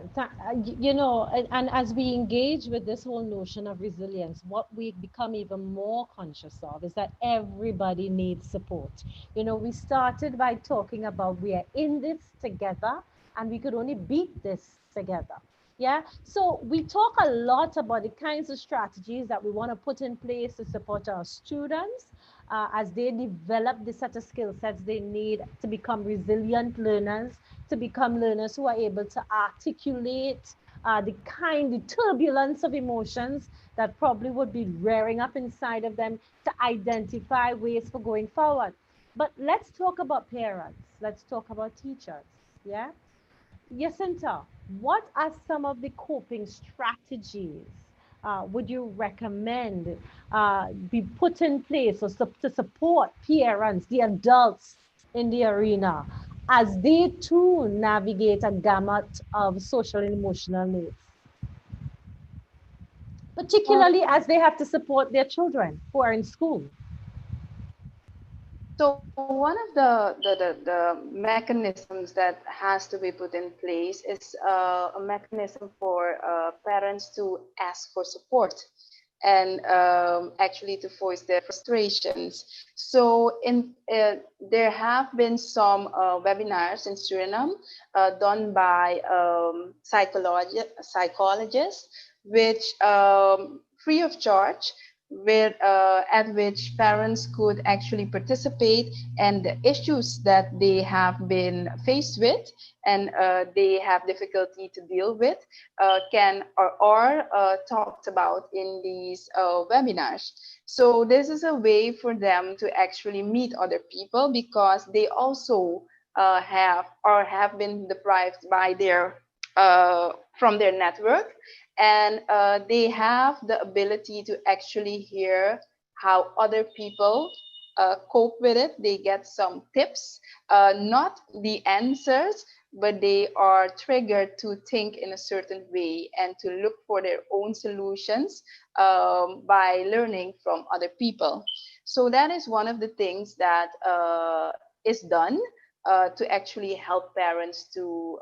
you know, and as we engage with this whole notion of resilience, what we become even more conscious of is that everybody needs support. You know, we started by talking about we are in this together and we could only beat this together. Yeah, so we talk a lot about the kinds of strategies that we want to put in place to support our students as they develop the set of skill sets they need to become resilient learners, to become learners who are able to articulate the turbulence of emotions that probably would be rearing up inside of them, to identify ways for going forward. But let's talk about parents. Let's talk about teachers. Yeah. Jacinta, what are some of the coping strategies would you recommend be put in place or to support parents, the adults in the arena, as they too navigate a gamut of social and emotional needs, particularly as they have to support their children who are in school? So one of the mechanisms that has to be put in place is a mechanism for parents to ask for support. and actually to voice their frustrations. So there have been some webinars in Suriname done by psychologists, which free of charge, at which parents could actually participate, and the issues that they have been faced with and they have difficulty to deal with can or are talked about in these webinars. So this is a way for them to actually meet other people, because they also have been deprived by their from their network, and they have the ability to actually hear how other people cope with it. They get some tips, not the answers, but they are triggered to think in a certain way and to look for their own solutions by learning from other people. So that is one of the things that is done to actually help parents to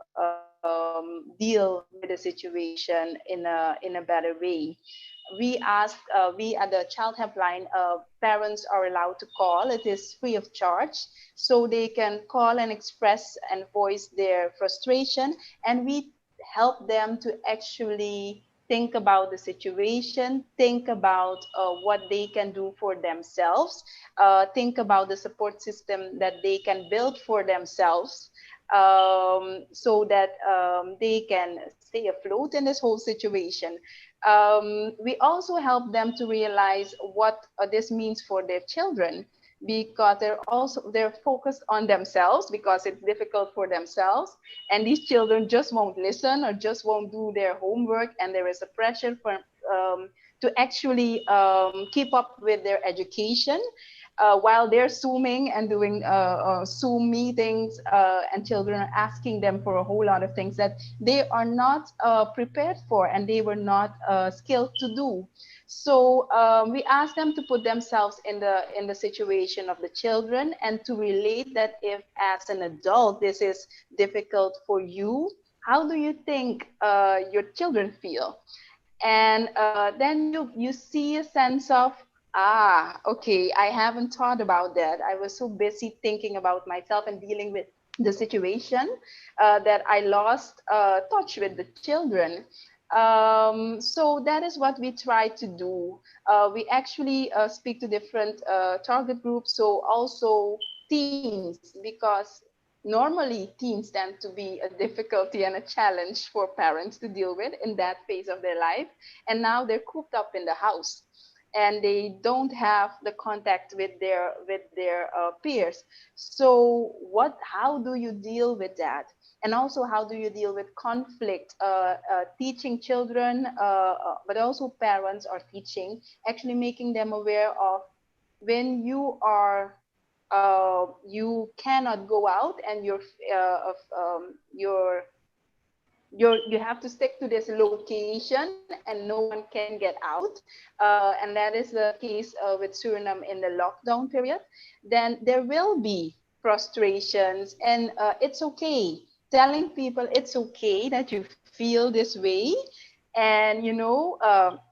deal with the situation in a better way. We at the child helpline, parents are allowed to call. It is free of charge, so they can call and express and voice their frustration, and we help them to actually think about the situation, think about what they can do for themselves, think about the support system that they can build for themselves, so that they can stay afloat in this whole situation. We also help them to realize what this means for their children, because they're focused on themselves because it's difficult for themselves, and these children just won't listen or just won't do their homework, and there is a pressure for to actually keep up with their education while they're Zooming and doing Zoom meetings, and children are asking them for a whole lot of things that they are not prepared for and they were not skilled to do. So we ask them to put themselves in the situation of the children and to relate that if as an adult this is difficult for you, how do you think your children feel? And then you see a sense of, okay, I haven't thought about that. I was so busy thinking about myself and dealing with the situation that I lost touch with the children. So that is what we try to do. We actually speak to different target groups, so also teens, because normally teens tend to be a difficulty and a challenge for parents to deal with in that phase of their life. And now they're cooped up in the house and they don't have the contact with their peers. So how do you deal with that? And also, how do you deal with conflict? Teaching children, but also parents are teaching, actually making them aware of when you are you cannot go out and you have to stick to this location and no one can get out, and that is the case with Suriname in the lockdown period. Then there will be frustrations, and it's okay telling people it's okay that you feel this way, and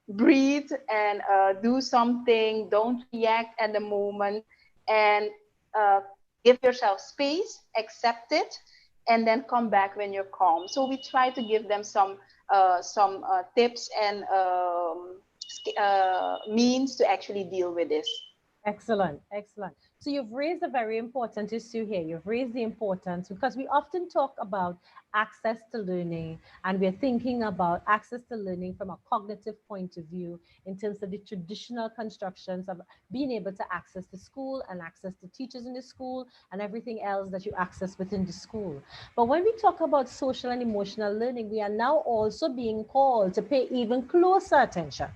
breathe and do something. Don't react at the moment, and uh, give yourself space, accept it, and then come back when you're calm. So we try to give them some tips and means to actually deal with this. Excellent, excellent. So you've raised a very important issue here. You've raised the importance, because we often talk about access to learning, and we're thinking about access to learning from a cognitive point of view in terms of the traditional constructions of being able to access the school and access the teachers in the school and everything else that you access within the school. But when we talk about social and emotional learning, we are now also being called to pay even closer attention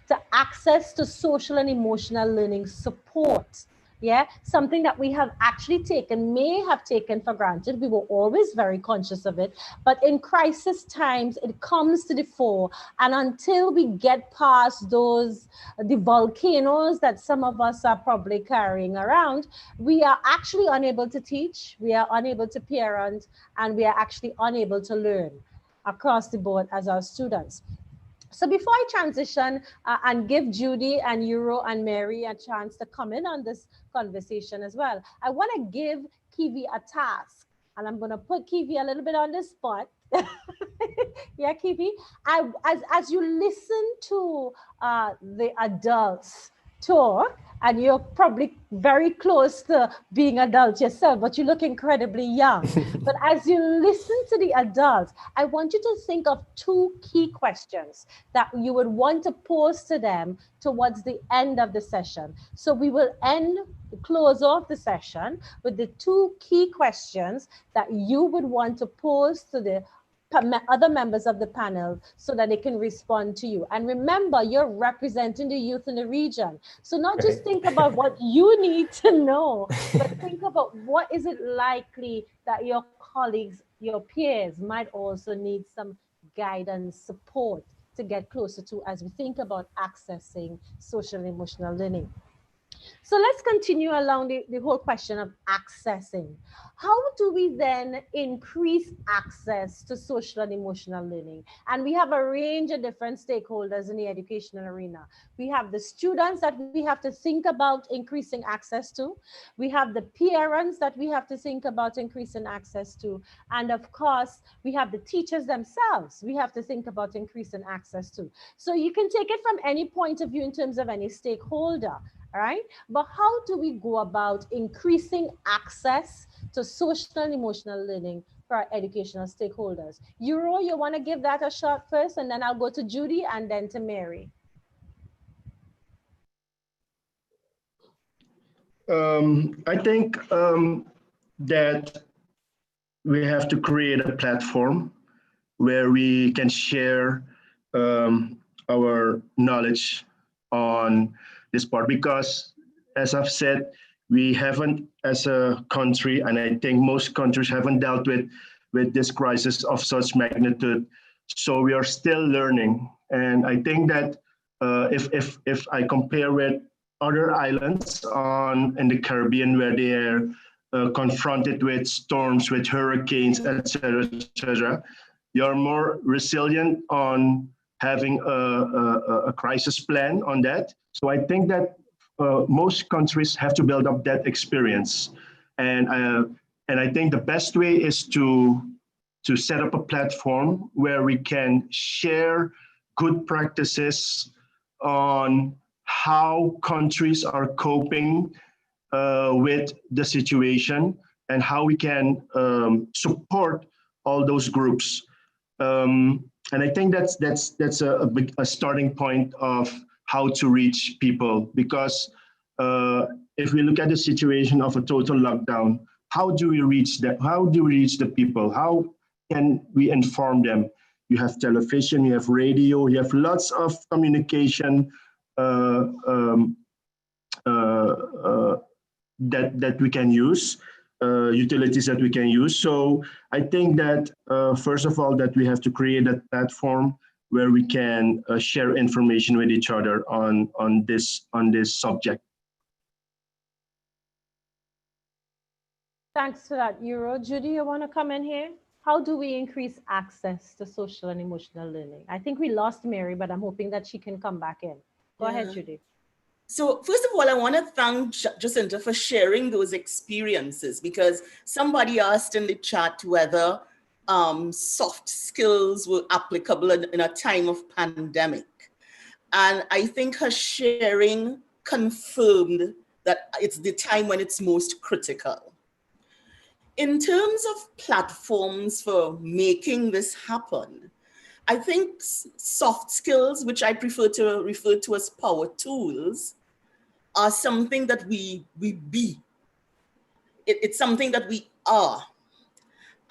to access to social and emotional learning support. Yeah, something that we have actually may have taken for granted. We were always very conscious of it, but in crisis times, it comes to the fore. And until we get past the volcanoes that some of us are probably carrying around, we are actually unable to teach, we are unable to parent, and we are actually unable to learn across the board as our students. So before I transition and give Judy and Euro and Mary a chance to come in on this conversation as well, I want to give Kiwi a task. And I'm going to put Kiwi a little bit on the spot. Yeah, Kiwi. As you listen to the adults talk, and you're probably very close to being adult yourself, but you look incredibly young. But as you listen to the adults, I want you to think of 2 key questions that you would want to pose to them towards the end of the session. So we will close off the session with the 2 key questions that you would want to pose to the other members of the panel so that they can respond to you. And remember, you're representing the youth in the region. So not just think about what you need to know, but think about what is it likely that your colleagues, your peers might also need some guidance, support to get closer to as we think about accessing social and emotional learning. So let's continue along the whole question of accessing. How do we then increase access to social and emotional learning? And we have a range of different stakeholders in the educational arena. We have the students that we have to think about increasing access to. We have the parents that we have to think about increasing access to. And of course, we have the teachers themselves we have to think about increasing access to. So you can take it from any point of view in terms of any stakeholder. All right, but how do we go about increasing access to social and emotional learning for our educational stakeholders? Euro, you want to give that a shot first, and then I'll go to Judy and then to Mary. I think that we have to create a platform where we can share our knowledge on this part, because as I've said, we haven't as a country, and I think most countries haven't dealt with this crisis of such magnitude. So we are still learning. And I think that if I compare with other islands in the Caribbean where they are confronted with storms, with hurricanes, etc., you're more resilient on having a crisis plan on that. So I think that most countries have to build up that experience, and I think the best way is to set up a platform where we can share good practices on how countries are coping with the situation and how we can support all those groups. And I think that's a starting point of how to reach people, because if we look at the situation of a total lockdown, how do we reach that? How do we reach the people? How can we inform them? You have television, you have radio, you have lots of communication that we can use, utilities that we can use. So I think that first of all, that we have to create a platform where we can share information with each other on this subject. Thanks for that, Euro. Judy, you want to come in here? How do we increase access to social and emotional learning? I think we lost Mary, but I'm hoping that she can come back in. Go ahead, Judy. So first of all, I want to thank Jacinta for sharing those experiences, because somebody asked in the chat whether soft skills were applicable in a time of pandemic. And I think her sharing confirmed that it's the time when it's most critical. In terms of platforms for making this happen, I think soft skills, which I prefer to refer to as power tools, are something that we be. It's something that we are.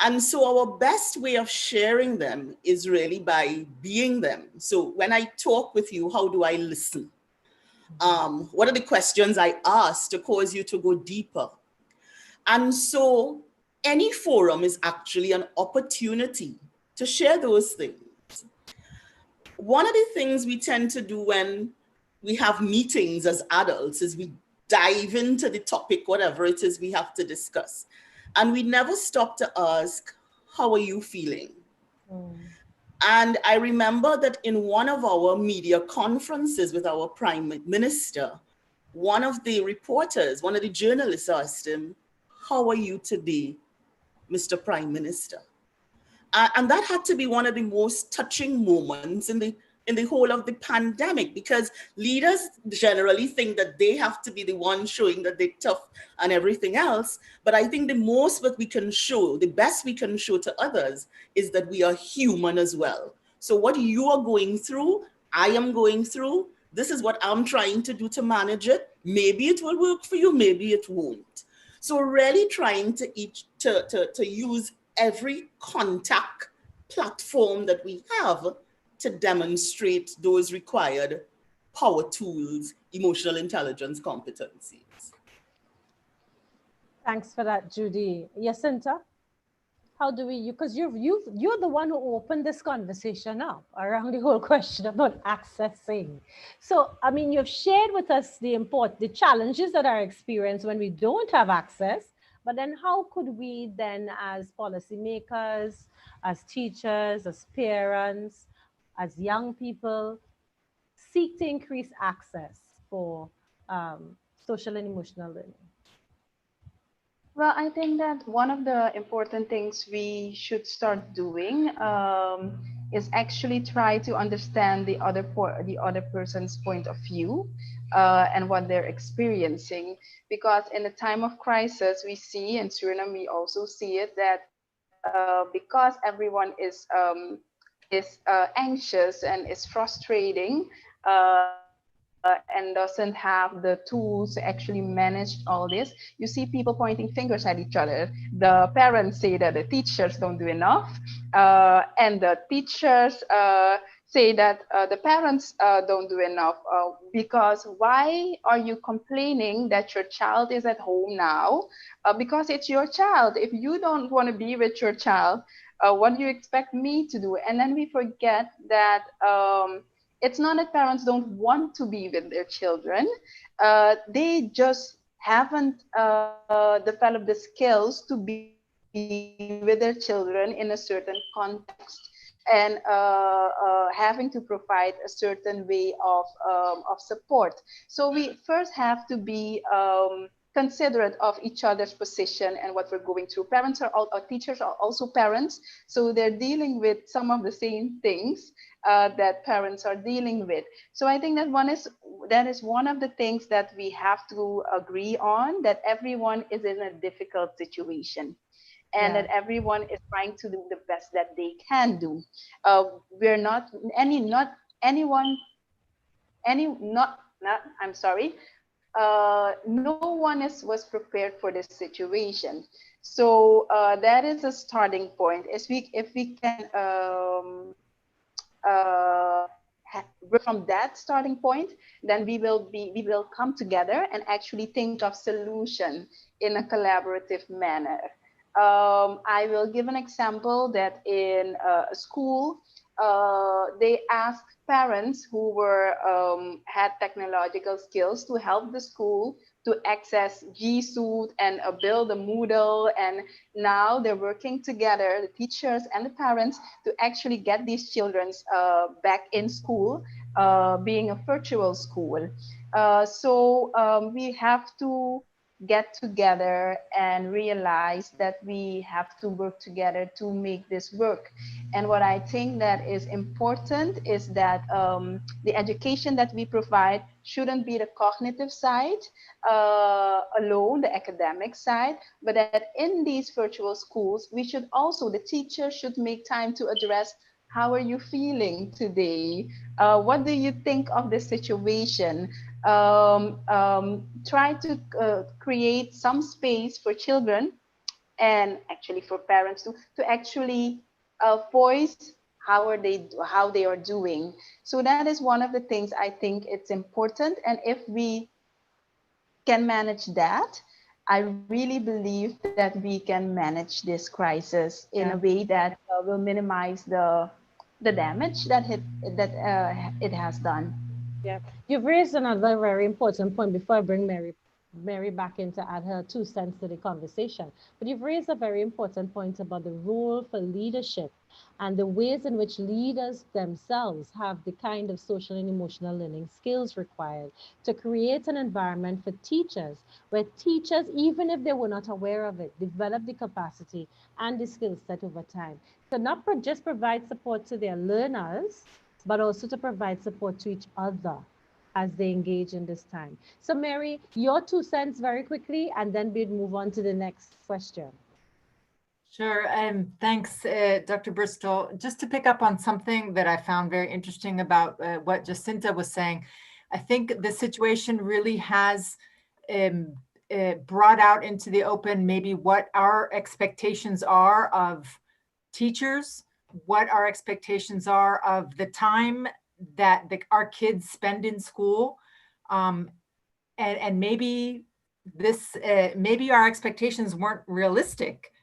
And so our best way of sharing them is really by being them. So when I talk with you, how do I listen? What are the questions I ask to cause you to go deeper? And so any forum is actually an opportunity to share those things. One of the things we tend to do when we have meetings as adults is we dive into the topic, whatever it is we have to discuss. And we never stop to ask, how are you feeling? And I remember that in one of our media conferences with our Prime Minister, one of the reporters, one of the journalists asked him, "How are you today, Mr. Prime Minister?" And that had to be one of the most touching moments in the whole of the pandemic, because leaders generally think that they have to be the one showing that they're tough and everything else. But I think the most that we can show, the best we can show to others, is that we are human as well. So what you are going through, I am going through, this is what I'm trying to do to manage it. Maybe it will work for you, maybe it won't. So really trying to use every contact platform that we have to demonstrate those required power tools, emotional intelligence competencies. Thanks for that, Judy. Jacinta, how do we, because you're the one who opened this conversation up around the whole question about accessing. So, I mean, you've shared with us the challenges that are experienced when we don't have access, but then how could we then, as policymakers, as teachers, as parents, as young people, seek to increase access for social and emotional learning? Well, I think that one of the important things we should start doing is actually try to understand the other person's point of view and what they're experiencing. Because in a time of crisis, we see in Suriname, we also see it that because everyone is anxious and is frustrating. And doesn't have the tools to actually manage all this. You see people pointing fingers at each other. The parents say that the teachers don't do enough, and the teachers say that the parents don't do enough. Because why are you complaining that your child is at home now? Because it's your child. If you don't want to be with your child, what do you expect me to do? And then we forget that it's not that parents don't want to be with their children. They just haven't developed the skills to be with their children in a certain context, and having to provide a certain way of support. So we first have to be considerate of each other's position and what we're going through. Parents are all, teachers are also parents, so they're dealing with some of the same things that parents are dealing with. So I think that is one of the things that we have to agree on, that everyone is in a difficult situation. And that everyone is trying to do the best that they can do. We're not no one was prepared for this situation. So that is a starting point. If we can from that starting point, then we will come together and actually think of solution in a collaborative manner. I will give an example that in a school, they asked parents who had technological skills to help the school to access G Suite and build a Moodle. And now they're working together, the teachers and the parents, to actually get these children back in school, being a virtual school. So we have to get together and realize that we have to work together to make this work. And what I think that is important is that the education that we provide shouldn't be the cognitive side alone, the academic side, but that in these virtual schools, we should also, the teacher should make time to address, how are you feeling today? What do you think of the situation? Try to create some space for children and actually for parents to actually voice how they are doing. So that is one of the things I think it's important. And if we can manage that, I really believe that we can manage this crisis in a way that will minimize the damage that it has done. Yeah, you've raised another very important point before I bring Mary Mary back in to add her 2 cents to the conversation. But you've raised a very important point about the role for leadership and the ways in which leaders themselves have the kind of social and emotional learning skills required to create an environment for teachers where teachers, even if they were not aware of it, develop the capacity and the skill set over time. So not just provide support to their learners, but also to provide support to each other as they engage in this time. So Mary, your 2 cents very quickly, and then we'll move on to the next question. Sure, thanks, Dr. Bristol. Just to pick up on something that I found very interesting about what Jacinta was saying, I think the situation really has brought out into the open maybe what our expectations are of teachers, what our expectations are of the time that our kids spend in school, and maybe this maybe our expectations weren't realistic.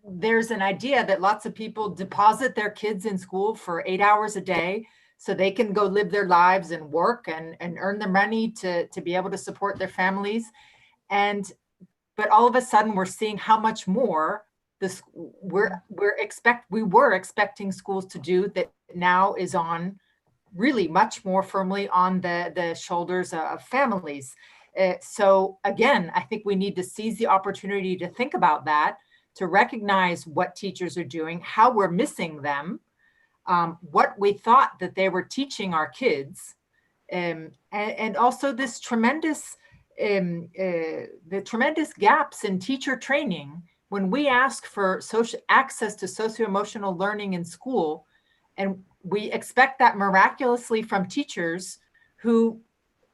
There's an idea that lots of people deposit their kids in school for 8 hours a day so they can go live their lives and work and earn the money to be able to support their families. But all of a sudden we're seeing how much more this we were expecting schools to do that now is on really much more firmly on the shoulders of families. So again, I think we need to seize the opportunity to think about that, to recognize what teachers are doing, how we're missing them, what we thought that they were teaching our kids, and also this tremendous, the tremendous gaps in teacher training when we ask for access to socio-emotional learning in school, and we expect that miraculously from teachers who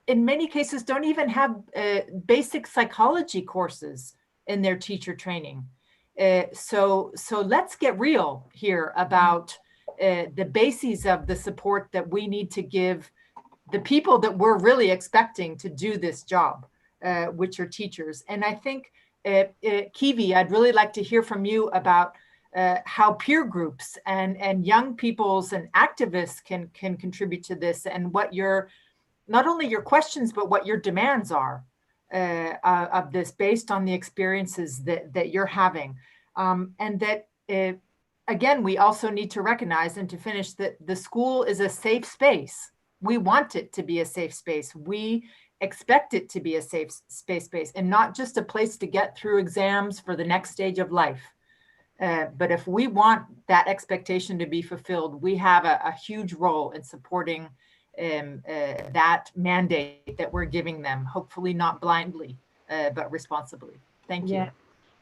in many cases don't even have basic psychology courses in their teacher training. So let's get real here about the bases of the support that we need to give the people that we're really expecting to do this job, which are teachers. And I think, Kiwi, I'd really like to hear from you about how peer groups and young peoples and activists can contribute to this, and what not only your questions, but what your demands are of this based on the experiences that you're having. And that, again, we also need to recognize and to finish that the school is a safe space. We want it to be a safe space. We expect it to be a safe space and not just a place to get through exams for the next stage of life. But if we want that expectation to be fulfilled, we have a huge role in supporting that mandate that we're giving them, hopefully not blindly, but responsibly. Thank you. Yeah.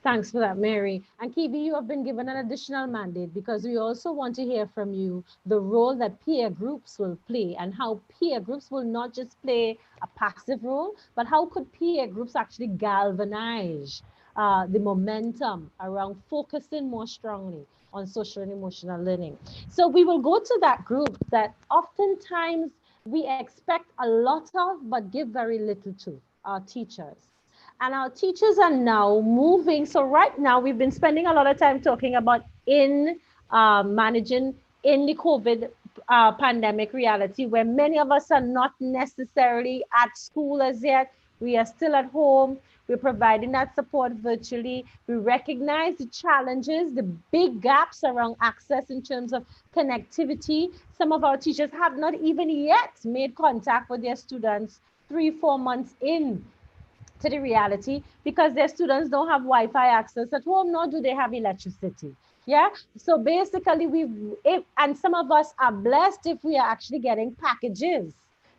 Thanks for that, Mary. And Kiwi, you have been given an additional mandate because we also want to hear from you the role that peer groups will play, and how peer groups will not just play a passive role, but how could peer groups actually galvanize the momentum around focusing more strongly on social and emotional learning. So we will go to that group that oftentimes we expect a lot of, but give very little to, our teachers. And our teachers are now moving. So right now, we've been spending a lot of time talking about managing in the COVID pandemic reality, where many of us are not necessarily at school as yet. We are still at home. We're providing that support virtually. We recognize the challenges, the big gaps around access in terms of connectivity. Some of our teachers have not even yet made contact with their students 3-4 months in to the reality, because their students don't have Wi-Fi access at home, nor do they have electricity. Yeah, so basically and some of us are blessed if we are actually getting packages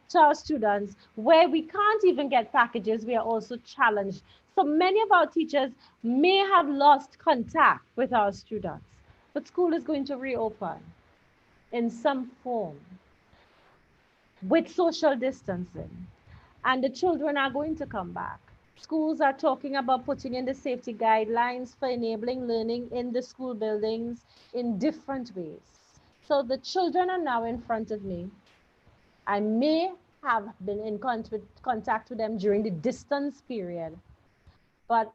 to our students. Where we can't even get packages, we are also challenged. So many of our teachers may have lost contact with our students, but school is going to reopen in some form with social distancing, and the children are going to come back. Schools are talking about putting in the safety guidelines for enabling learning in the school buildings in different ways. So the children are now in front of me. I may have been in contact with them during the distance period, but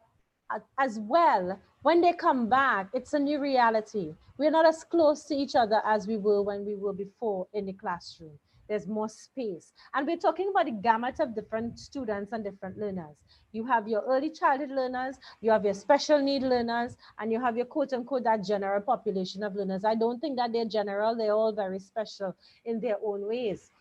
as well, when they come back, it's a new reality. We're not as close to each other as we were when we were before in the classroom. There's more space. And we're talking about the gamut of different students and different learners. You have your early childhood learners, you have your special need learners, and you have your quote unquote that general population of learners. I don't think that they're general, they're all very special in their own ways.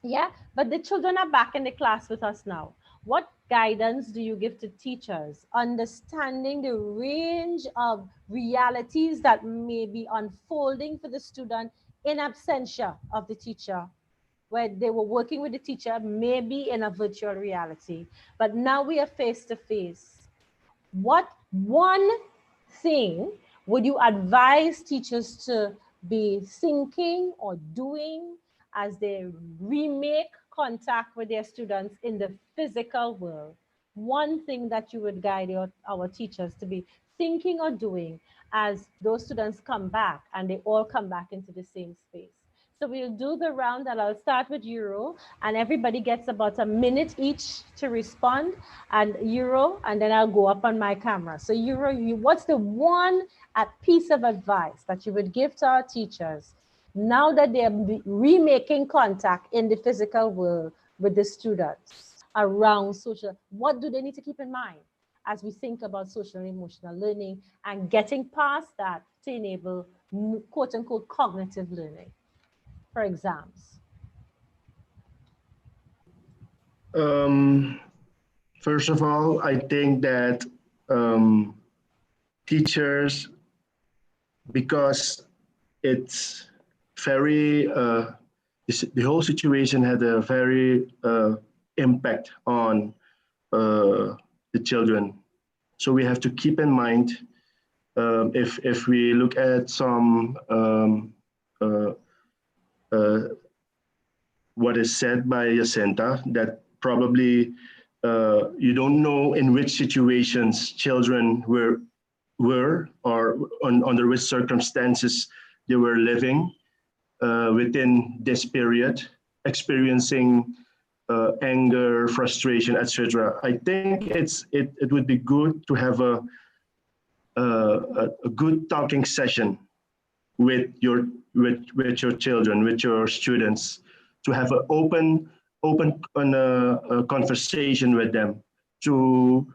Yeah, but the children are back in the class with us now. What guidance do you give to teachers, understanding the range of realities that may be unfolding for the student in absentia of the teacher, where they were working with the teacher, maybe in a virtual reality, but now we are face to face? What one thing would you advise teachers to be thinking or doing as they remake contact with their students in the physical world? One thing that you would guide our teachers to be thinking or doing as those students come back and they all come back into the same space. So we'll do the round, and I'll start with Euro, and everybody gets about a minute each to respond, and Euro, and then I'll go up on my camera. So Euro, what's the one piece of advice that you would give to our teachers now that they're remaking contact in the physical world with the students around social? What do they need to keep in mind as we think about social and emotional learning and getting past that to enable quote unquote cognitive learning for exams? First of all, I think that teachers, because it's very, the whole situation had a very impact on the children. So we have to keep in mind, if we look at some what is said by Jacinta, that probably you don't know in which situations children were or under which circumstances they were living within this period, experiencing anger, frustration, etc. I think it would be good to have a good talking session with your children, with your students, to have an open conversation with them, to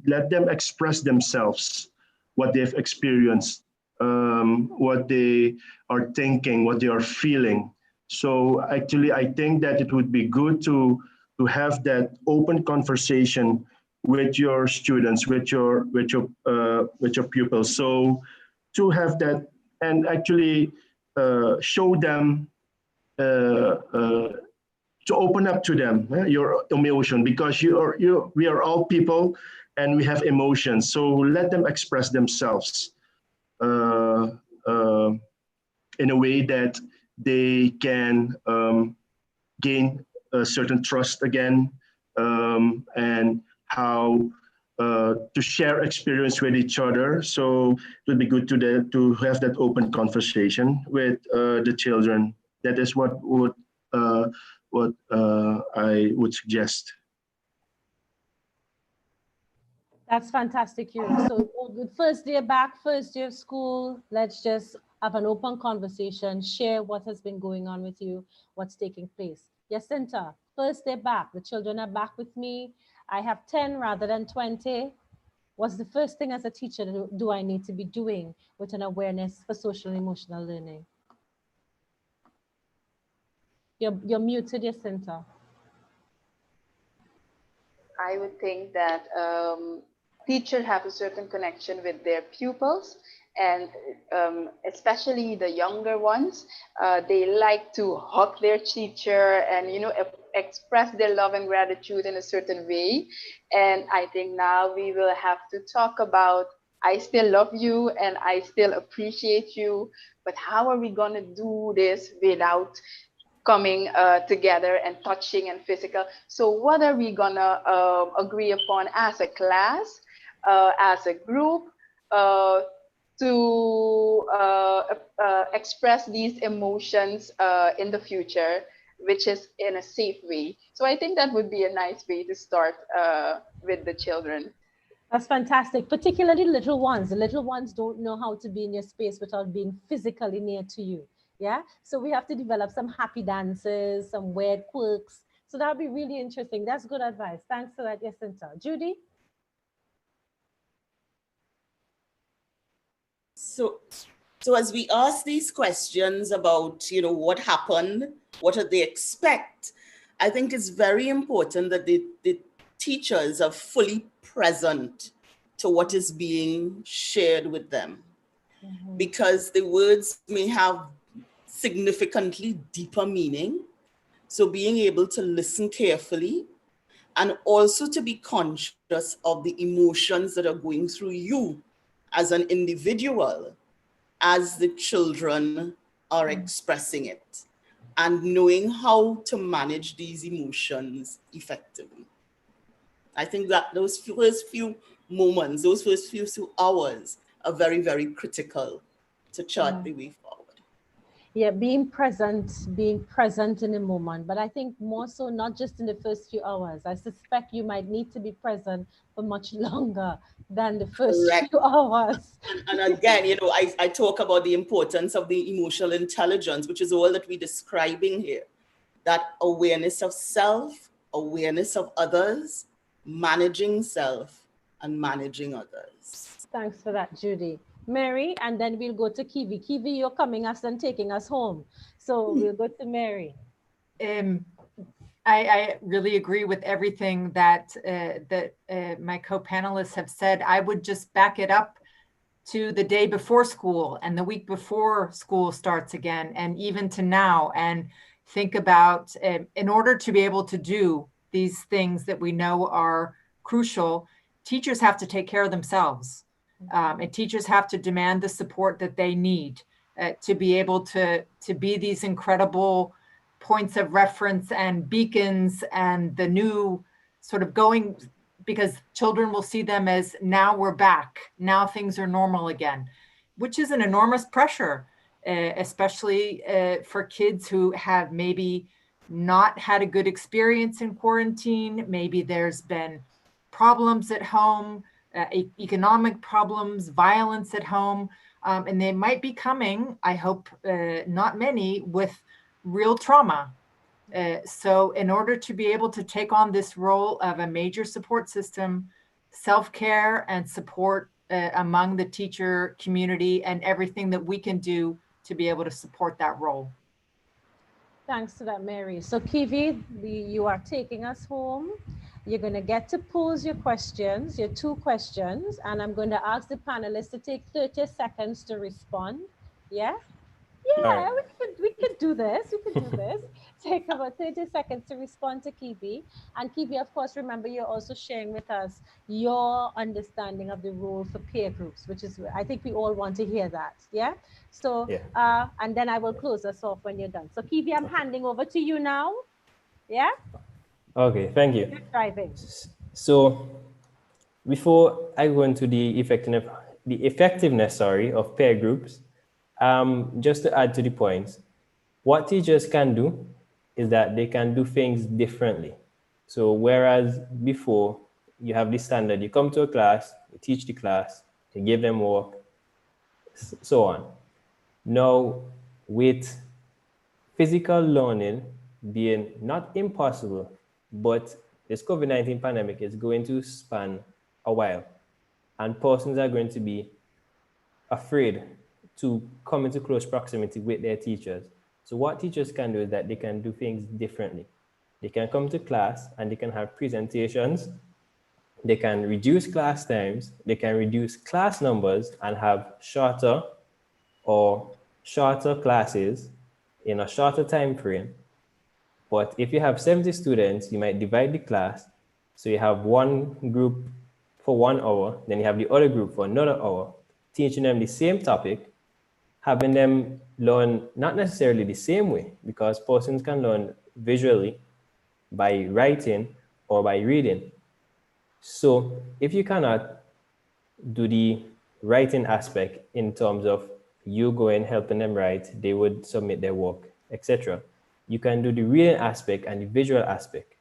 let them express themselves, what they've experienced, what they are thinking, what they are feeling. So actually, I think that it would be good to have that open conversation with your students, with your pupils. So to have that, and actually show them, to open up to them your emotion, because we are all people and we have emotions. So let them express themselves in a way that they can gain a certain trust again, and how to share experience with each other. So it would be good to have that open conversation with the children. That is what I would suggest. That's fantastic, Yuri. So first day back, first day of school, let's just have an open conversation, share what has been going on with you, what's taking place. Jacinta, first day back, the children are back with me. I have 10 rather than 20. What's the first thing as a teacher do I need to be doing with an awareness for social and emotional learning? You're muted, Jacinta. I would think that teachers have a certain connection with their pupils, and especially the younger ones. They like to hug their teacher and express their love and gratitude in a certain way. And I think now we will have to talk about, I still love you and I still appreciate you, but how are we going to do this without coming together and touching and physical? So what are we gonna agree upon as a class, as a group, to express these emotions in the future, which is in a safe way? So I think that would be a nice way to start with the children. That's fantastic, particularly little ones. The little ones don't know how to be in your space without being physically near to you. Yeah, so we have to develop some happy dances, some weird quirks. So that'll be really interesting. That's good advice. Thanks for that, Jacinta. Judy? So, so as we ask these questions about, what happened, what do they expect, I think it's very important that the teachers are fully present to what is being shared with them, because the words may have significantly deeper meaning. So being able to listen carefully and also to be conscious of the emotions that are going through you as an individual as the children are expressing it, and knowing how to manage these emotions effectively. I think that those first few moments, those first few hours are very, very critical to chart the way forward. Yeah, being present in the moment. But I think more so not just in the first few hours. I suspect you might need to be present for much longer than the first Correct. few hours. And again, I talk about the importance of the emotional intelligence, which is all that we're describing here. That awareness of self, awareness of others, managing self and managing others. Thanks for that, Judy. Mary, and then we'll go to Kiwi. Kiwi, you're coming us and taking us home. So we'll go to Mary. I really agree with everything that my co-panelists have said. I would just back it up to the day before school and the week before school starts again, and even to now, and think about, in order to be able to do these things that we know are crucial, teachers have to take care of themselves. And teachers have to demand the support that they need to be able to be these incredible points of reference and beacons, and the new sort of going, because children will see them as, now we're back, now things are normal again, which is an enormous pressure, especially for kids who have maybe not had a good experience in quarantine. Maybe there's been problems at home, economic problems, violence at home, and they might be coming, I hope not many, with real trauma. So in order to be able to take on this role of a major support system, self-care and support among the teacher community, and everything that we can do to be able to support that role. Thanks to that, Mary. So Kiwi, you are taking us home. You're going to get to pose your questions, your 2 questions, and I'm going to ask the panelists to take 30 seconds to respond. Yeah? Yeah, right. we could do this. We could do this. Take about 30 seconds to respond to Kiwi. And Kiwi, of course, remember, you're also sharing with us your understanding of the role for peer groups, which is, I think we all want to hear that. Yeah? So, yeah. And then I will close us off when you're done. So Kiwi, I'm handing over to you now. Yeah? Okay, thank you. Good driving. So before I go into the effectiveness of peer groups, just to add to the points, what teachers can do is that they can do things differently. So whereas before you have this standard, you come to a class, you teach the class, you give them work, so on. Now with physical learning being not impossible, but this COVID-19 pandemic is going to span a while, and persons are going to be afraid to come into close proximity with their teachers. So what teachers can do is that they can do things differently. They can come to class and they can have presentations. They can reduce class times. They can reduce class numbers and have shorter classes in a shorter time frame. But if you have 70 students, you might divide the class. So you have one group for 1 hour, then you have the other group for another hour, teaching them the same topic, having them learn not necessarily the same way, because persons can learn visually by writing or by reading. So if you cannot do the writing aspect in terms of you going helping them write, they would submit their work, etc., you can do the reading aspect and the visual aspect.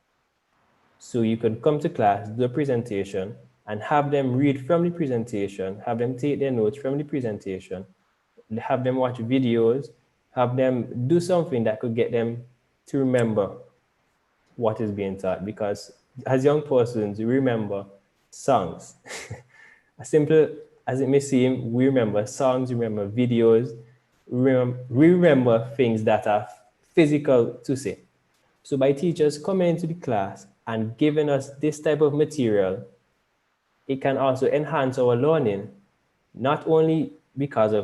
So you can come to class, do a presentation, and have them read from the presentation, have them take their notes from the presentation, have them watch videos, have them do something that could get them to remember what is being taught, because as young persons, we remember songs. As simple as it may seem, we remember songs, we remember videos, we remember things that are physical to say. So by teachers coming into the class and giving us this type of material, it can also enhance our learning, not only because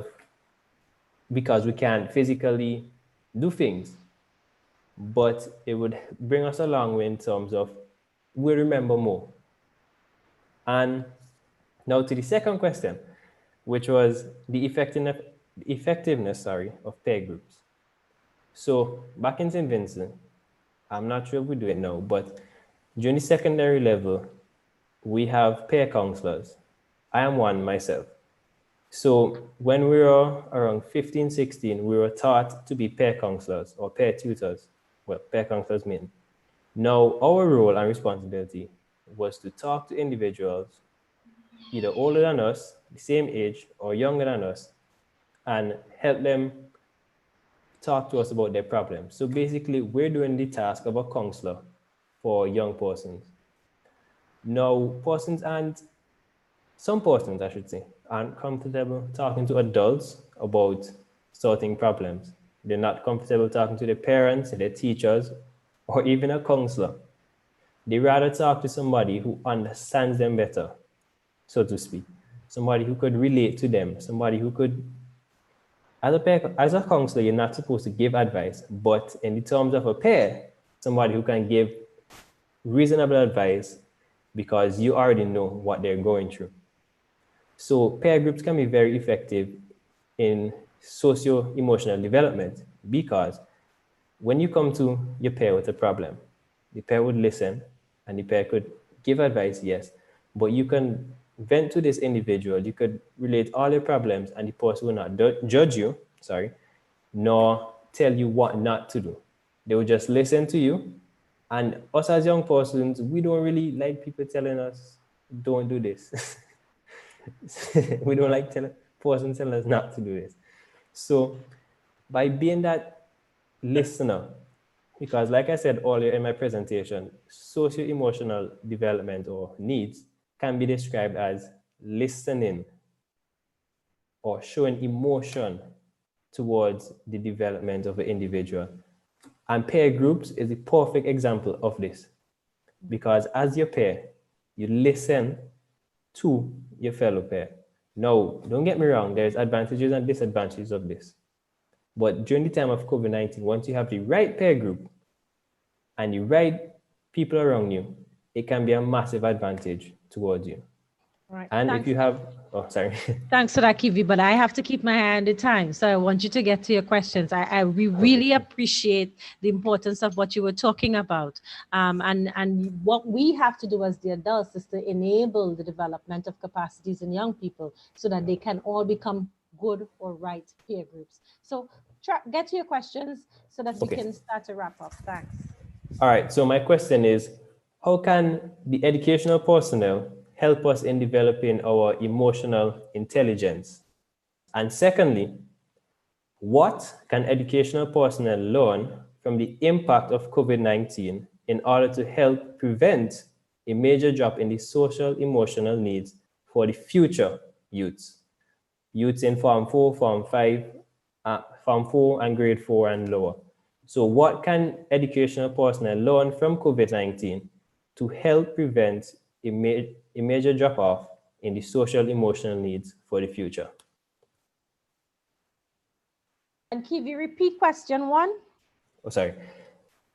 we can't physically do things, but it would bring us a long way in terms of we remember more. And now to the second question, which was the effectiveness of peer groups. So back in St. Vincent, I'm not sure if we do it now, but during the secondary level, we have peer counselors. I am one myself. So when we were around 15, 16, we were taught to be peer counselors or peer tutors. Well, peer counselors mean. Now, our role and responsibility was to talk to individuals either older than us, the same age, or younger than us, and help them talk to us about their problems. So basically, we're doing the task of a counselor for young persons. Now, some persons, I should say, aren't comfortable talking to adults about sorting problems. They're not comfortable talking to their parents, their teachers, or even a counselor. They rather talk to somebody who understands them better, so to speak. Somebody who could relate to them, somebody who could, as a counselor, you're not supposed to give advice, but in the terms of a peer, somebody who can give reasonable advice because you already know what they're going through. So peer groups can be very effective in socio-emotional development, because when you come to your peer with a problem, the peer would listen and the peer could give advice, yes, but you can vent to this individual, you could relate all your problems, and the person will not judge you, nor tell you what not to do. They will just listen to you. And us as young persons, we don't really like people telling us, don't do this. We don't like persons telling us not to do this. So by being that listener, because like I said earlier in my presentation, socio-emotional development or needs can be described as listening or showing emotion towards the development of an individual. And peer groups is a perfect example of this, because as your peer, you listen to your fellow peer. Now, don't get me wrong, there's advantages and disadvantages of this. But during the time of COVID-19, once you have the right peer group and the right people around you, it can be a massive advantage towards you. Right. And Thanks. if you have, oh, sorry. Thanks for that, Kivi, but I have to keep my eye on the time. So I want you to get to your questions. We really appreciate the importance of what you were talking about. And what we have to do as the adults is to enable the development of capacities in young people so that they can all become good or right peer groups. So get to your questions so that we can start to wrap up. Thanks. All right, so my question is, how can the educational personnel help us in developing our emotional intelligence? And secondly, what can educational personnel learn from the impact of COVID-19 in order to help prevent a major drop in the social emotional needs for the future youths in Form 4, Form 5, Form 4 and Grade 4 and lower? So what can educational personnel learn from COVID-19 to help prevent a major drop-off in the social emotional needs for the future? And Kivi, repeat question one. Oh, sorry.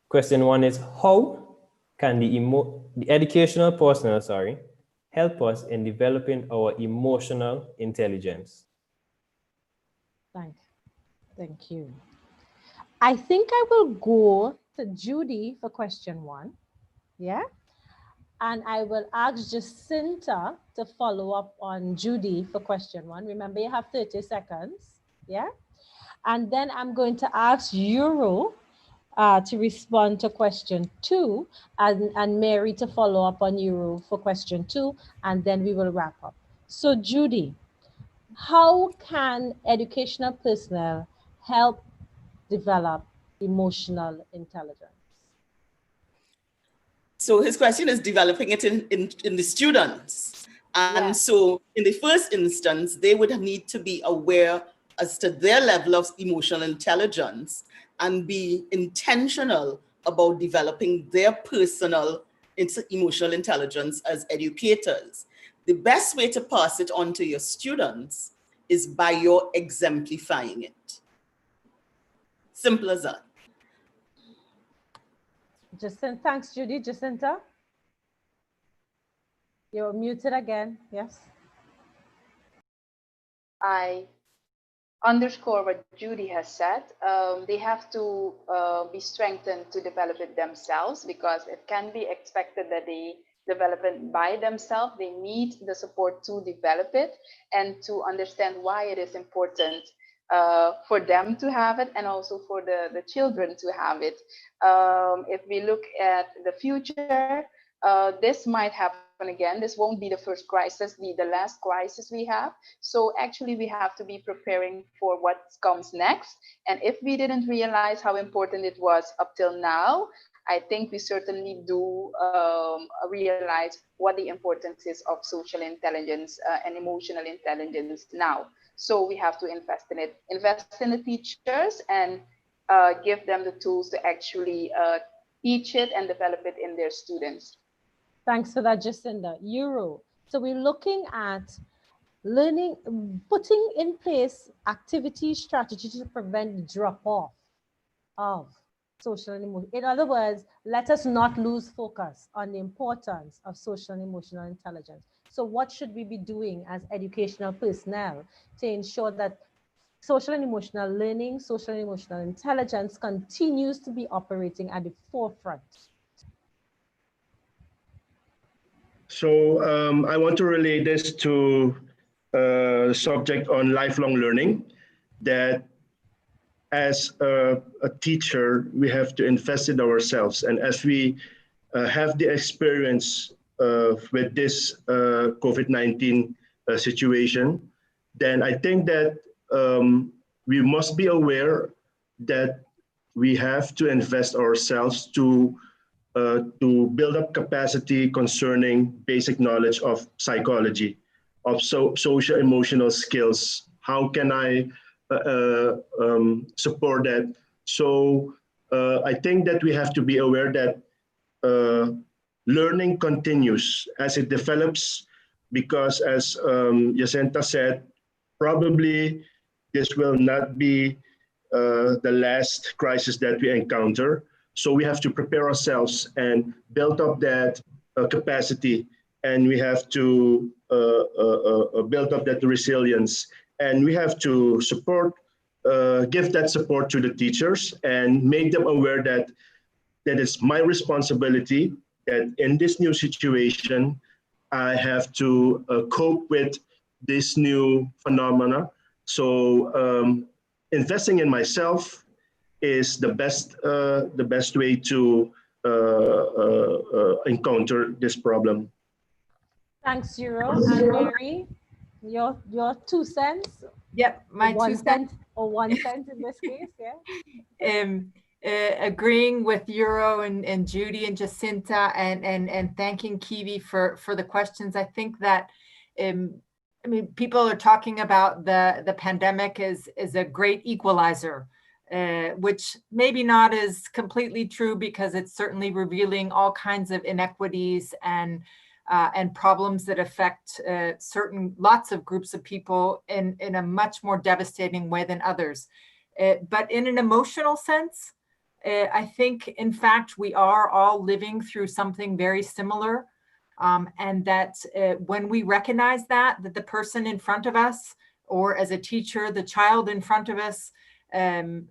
Question one is, how can the educational personnel, help us in developing our emotional intelligence? Thank you. I think I will go to Judy for question one. Yeah. And I will ask Jacinta to follow up on Judy for question one. Remember, you have 30 seconds. Yeah. And then I'm going to ask Euro to respond to question two, and Mary to follow up on Euro for question two, and then we will wrap up. So Judy, how can educational personnel help develop emotional intelligence? So his question is developing it in the students. And Yes. so in the first instance, they would need to be aware as to their level of emotional intelligence and be intentional about developing their personal emotional intelligence as educators. The best way to pass it on to your students is by your exemplifying it. Simple as that. Thanks, Judy. Jacinta? You're muted again. Yes. I underscore what Judy has said. They have to be strengthened to develop it themselves, because it can be expected that they develop it by themselves. They need the support to develop it and to understand why it is important for them to have it, and also for the children to have it. If we look at the future, this might happen again. This won't be the first crisis, the last crisis we have. So actually, we have to be preparing for what comes next. And if we didn't realize how important it was up till now, I think we certainly do realize what the importance is of social intelligence and emotional intelligence now. So we have to invest in it, invest in the teachers, and give them the tools to actually teach it and develop it in their students. Thanks for that, Jacinda. Euro. So we're looking at learning, putting in place activity strategies to prevent drop-off of social and emotional. In other words, let us not lose focus on the importance of social and emotional intelligence. So what should we be doing as educational personnel to ensure that social and emotional learning, social and emotional intelligence continues to be operating at the forefront? So I want to relate this to the subject on lifelong learning, that as a teacher, we have to invest in ourselves. And as we have the experience with this COVID-19 situation, then I think that we must be aware that we have to invest ourselves to build up capacity concerning basic knowledge of psychology, of social emotional skills. How can I support that? So I think that we have to be aware that learning continues as it develops, because as Jacinta said, probably this will not be the last crisis that we encounter. So we have to prepare ourselves and build up that capacity, and we have to build up that resilience, and we have to support, give that support to the teachers and make them aware that it's my responsibility, that in this new situation, I have to cope with this new phenomena. So investing in myself is the best way to encounter this problem. Thanks, Euro. And Mary, your 2 cents? Yep, my 2 cents. Or 1 cent in this case, yeah. Agreeing with Euro and Judy and Jacinta, and thanking Kiwi for the questions. I think that I mean, people are talking about the pandemic is a great equalizer, which maybe not is completely true, because it's certainly revealing all kinds of inequities and problems that affect lots of groups of people in a much more devastating way than others. But in an emotional sense, I think, in fact, we are all living through something very similar. And that when we recognize that the person in front of us, or as a teacher, the child in front of us,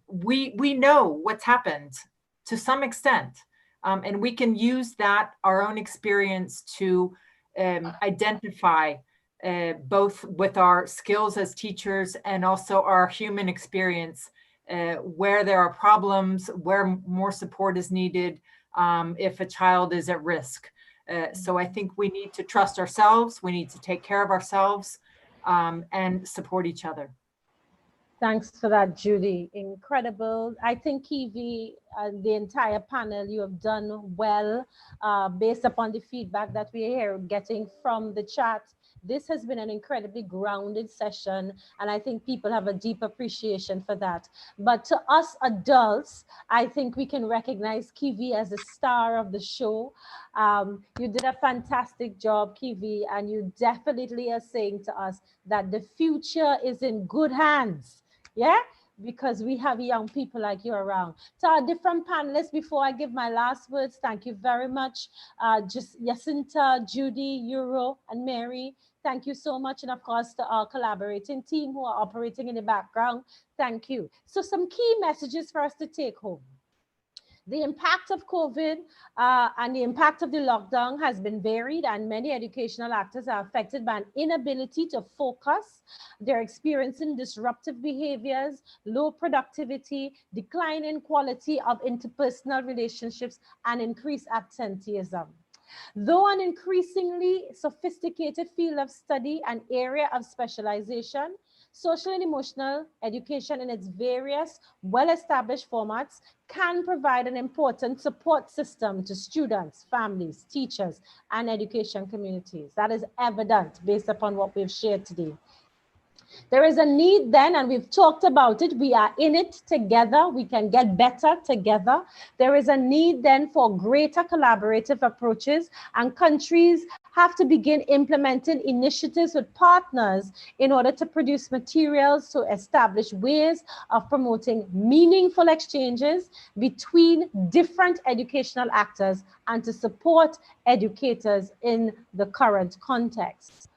we know what's happened to some extent. And we can use that, our own experience, to identify both with our skills as teachers and also our human experience, where there are problems, where more support is needed, if a child is at risk. So I think we need to trust ourselves, we need to take care of ourselves, and support each other. Thanks for that, Judy. Incredible. I think Kiwi and the entire panel, you have done well based upon the feedback that we are getting from the chat. This has been an incredibly grounded session, and I think people have a deep appreciation for that. But to us adults, I think we can recognize Kiwi as the star of the show. You did a fantastic job, Kiwi, and you definitely are saying to us that the future is in good hands. Yeah, because we have young people like you around. To our different panelists, before I give my last words, thank you very much. Just Jacinta, Judy, Euro, and Mary, thank you so much. And of course, to our collaborating team who are operating in the background, thank you. So some key messages for us to take home. The impact of COVID and the impact of the lockdown has been varied, and many educational actors are affected by an inability to focus. They're experiencing disruptive behaviors, low productivity, decline in quality of interpersonal relationships, and increased absenteeism. Though an increasingly sophisticated field of study and area of specialization, social and emotional education in its various well-established formats can provide an important support system to students, families, teachers, and education communities. That is evident based upon what we've shared today. There is a need then, and we've talked about it, we are in it together, we can get better together. There is a need then for greater collaborative approaches, and countries have to begin implementing initiatives with partners in order to produce materials to establish ways of promoting meaningful exchanges between different educational actors and to support educators in the current context.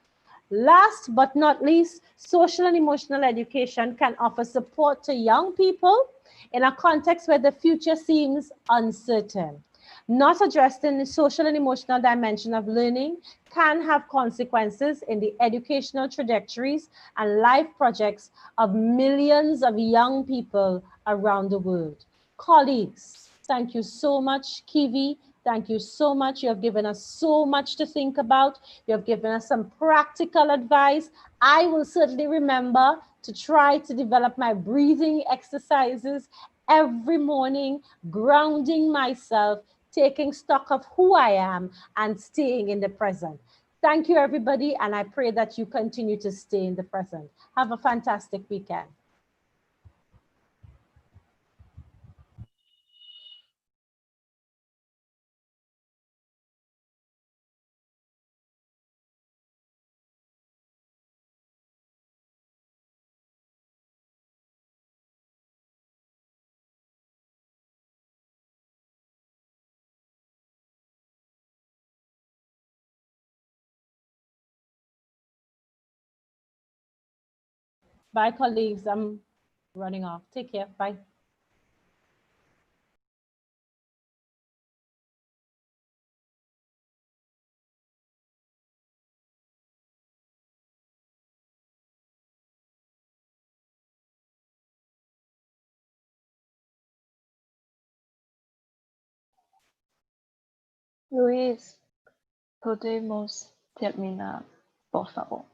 Last but not least, social and emotional education can offer support to young people in a context where the future seems uncertain. Not addressing the social and emotional dimension of learning can have consequences in the educational trajectories and life projects of millions of young people around the world. Colleagues, thank you so much, Kiwi. Thank you so much. You have given us so much to think about. You have given us some practical advice. I will certainly remember to try to develop my breathing exercises every morning, grounding myself, taking stock of who I am, and staying in the present. Thank you, everybody, and I pray that you continue to stay in the present. Have a fantastic weekend. Bye, colleagues. I'm running off. Take care. Bye. Luis, podemos terminar, por favor.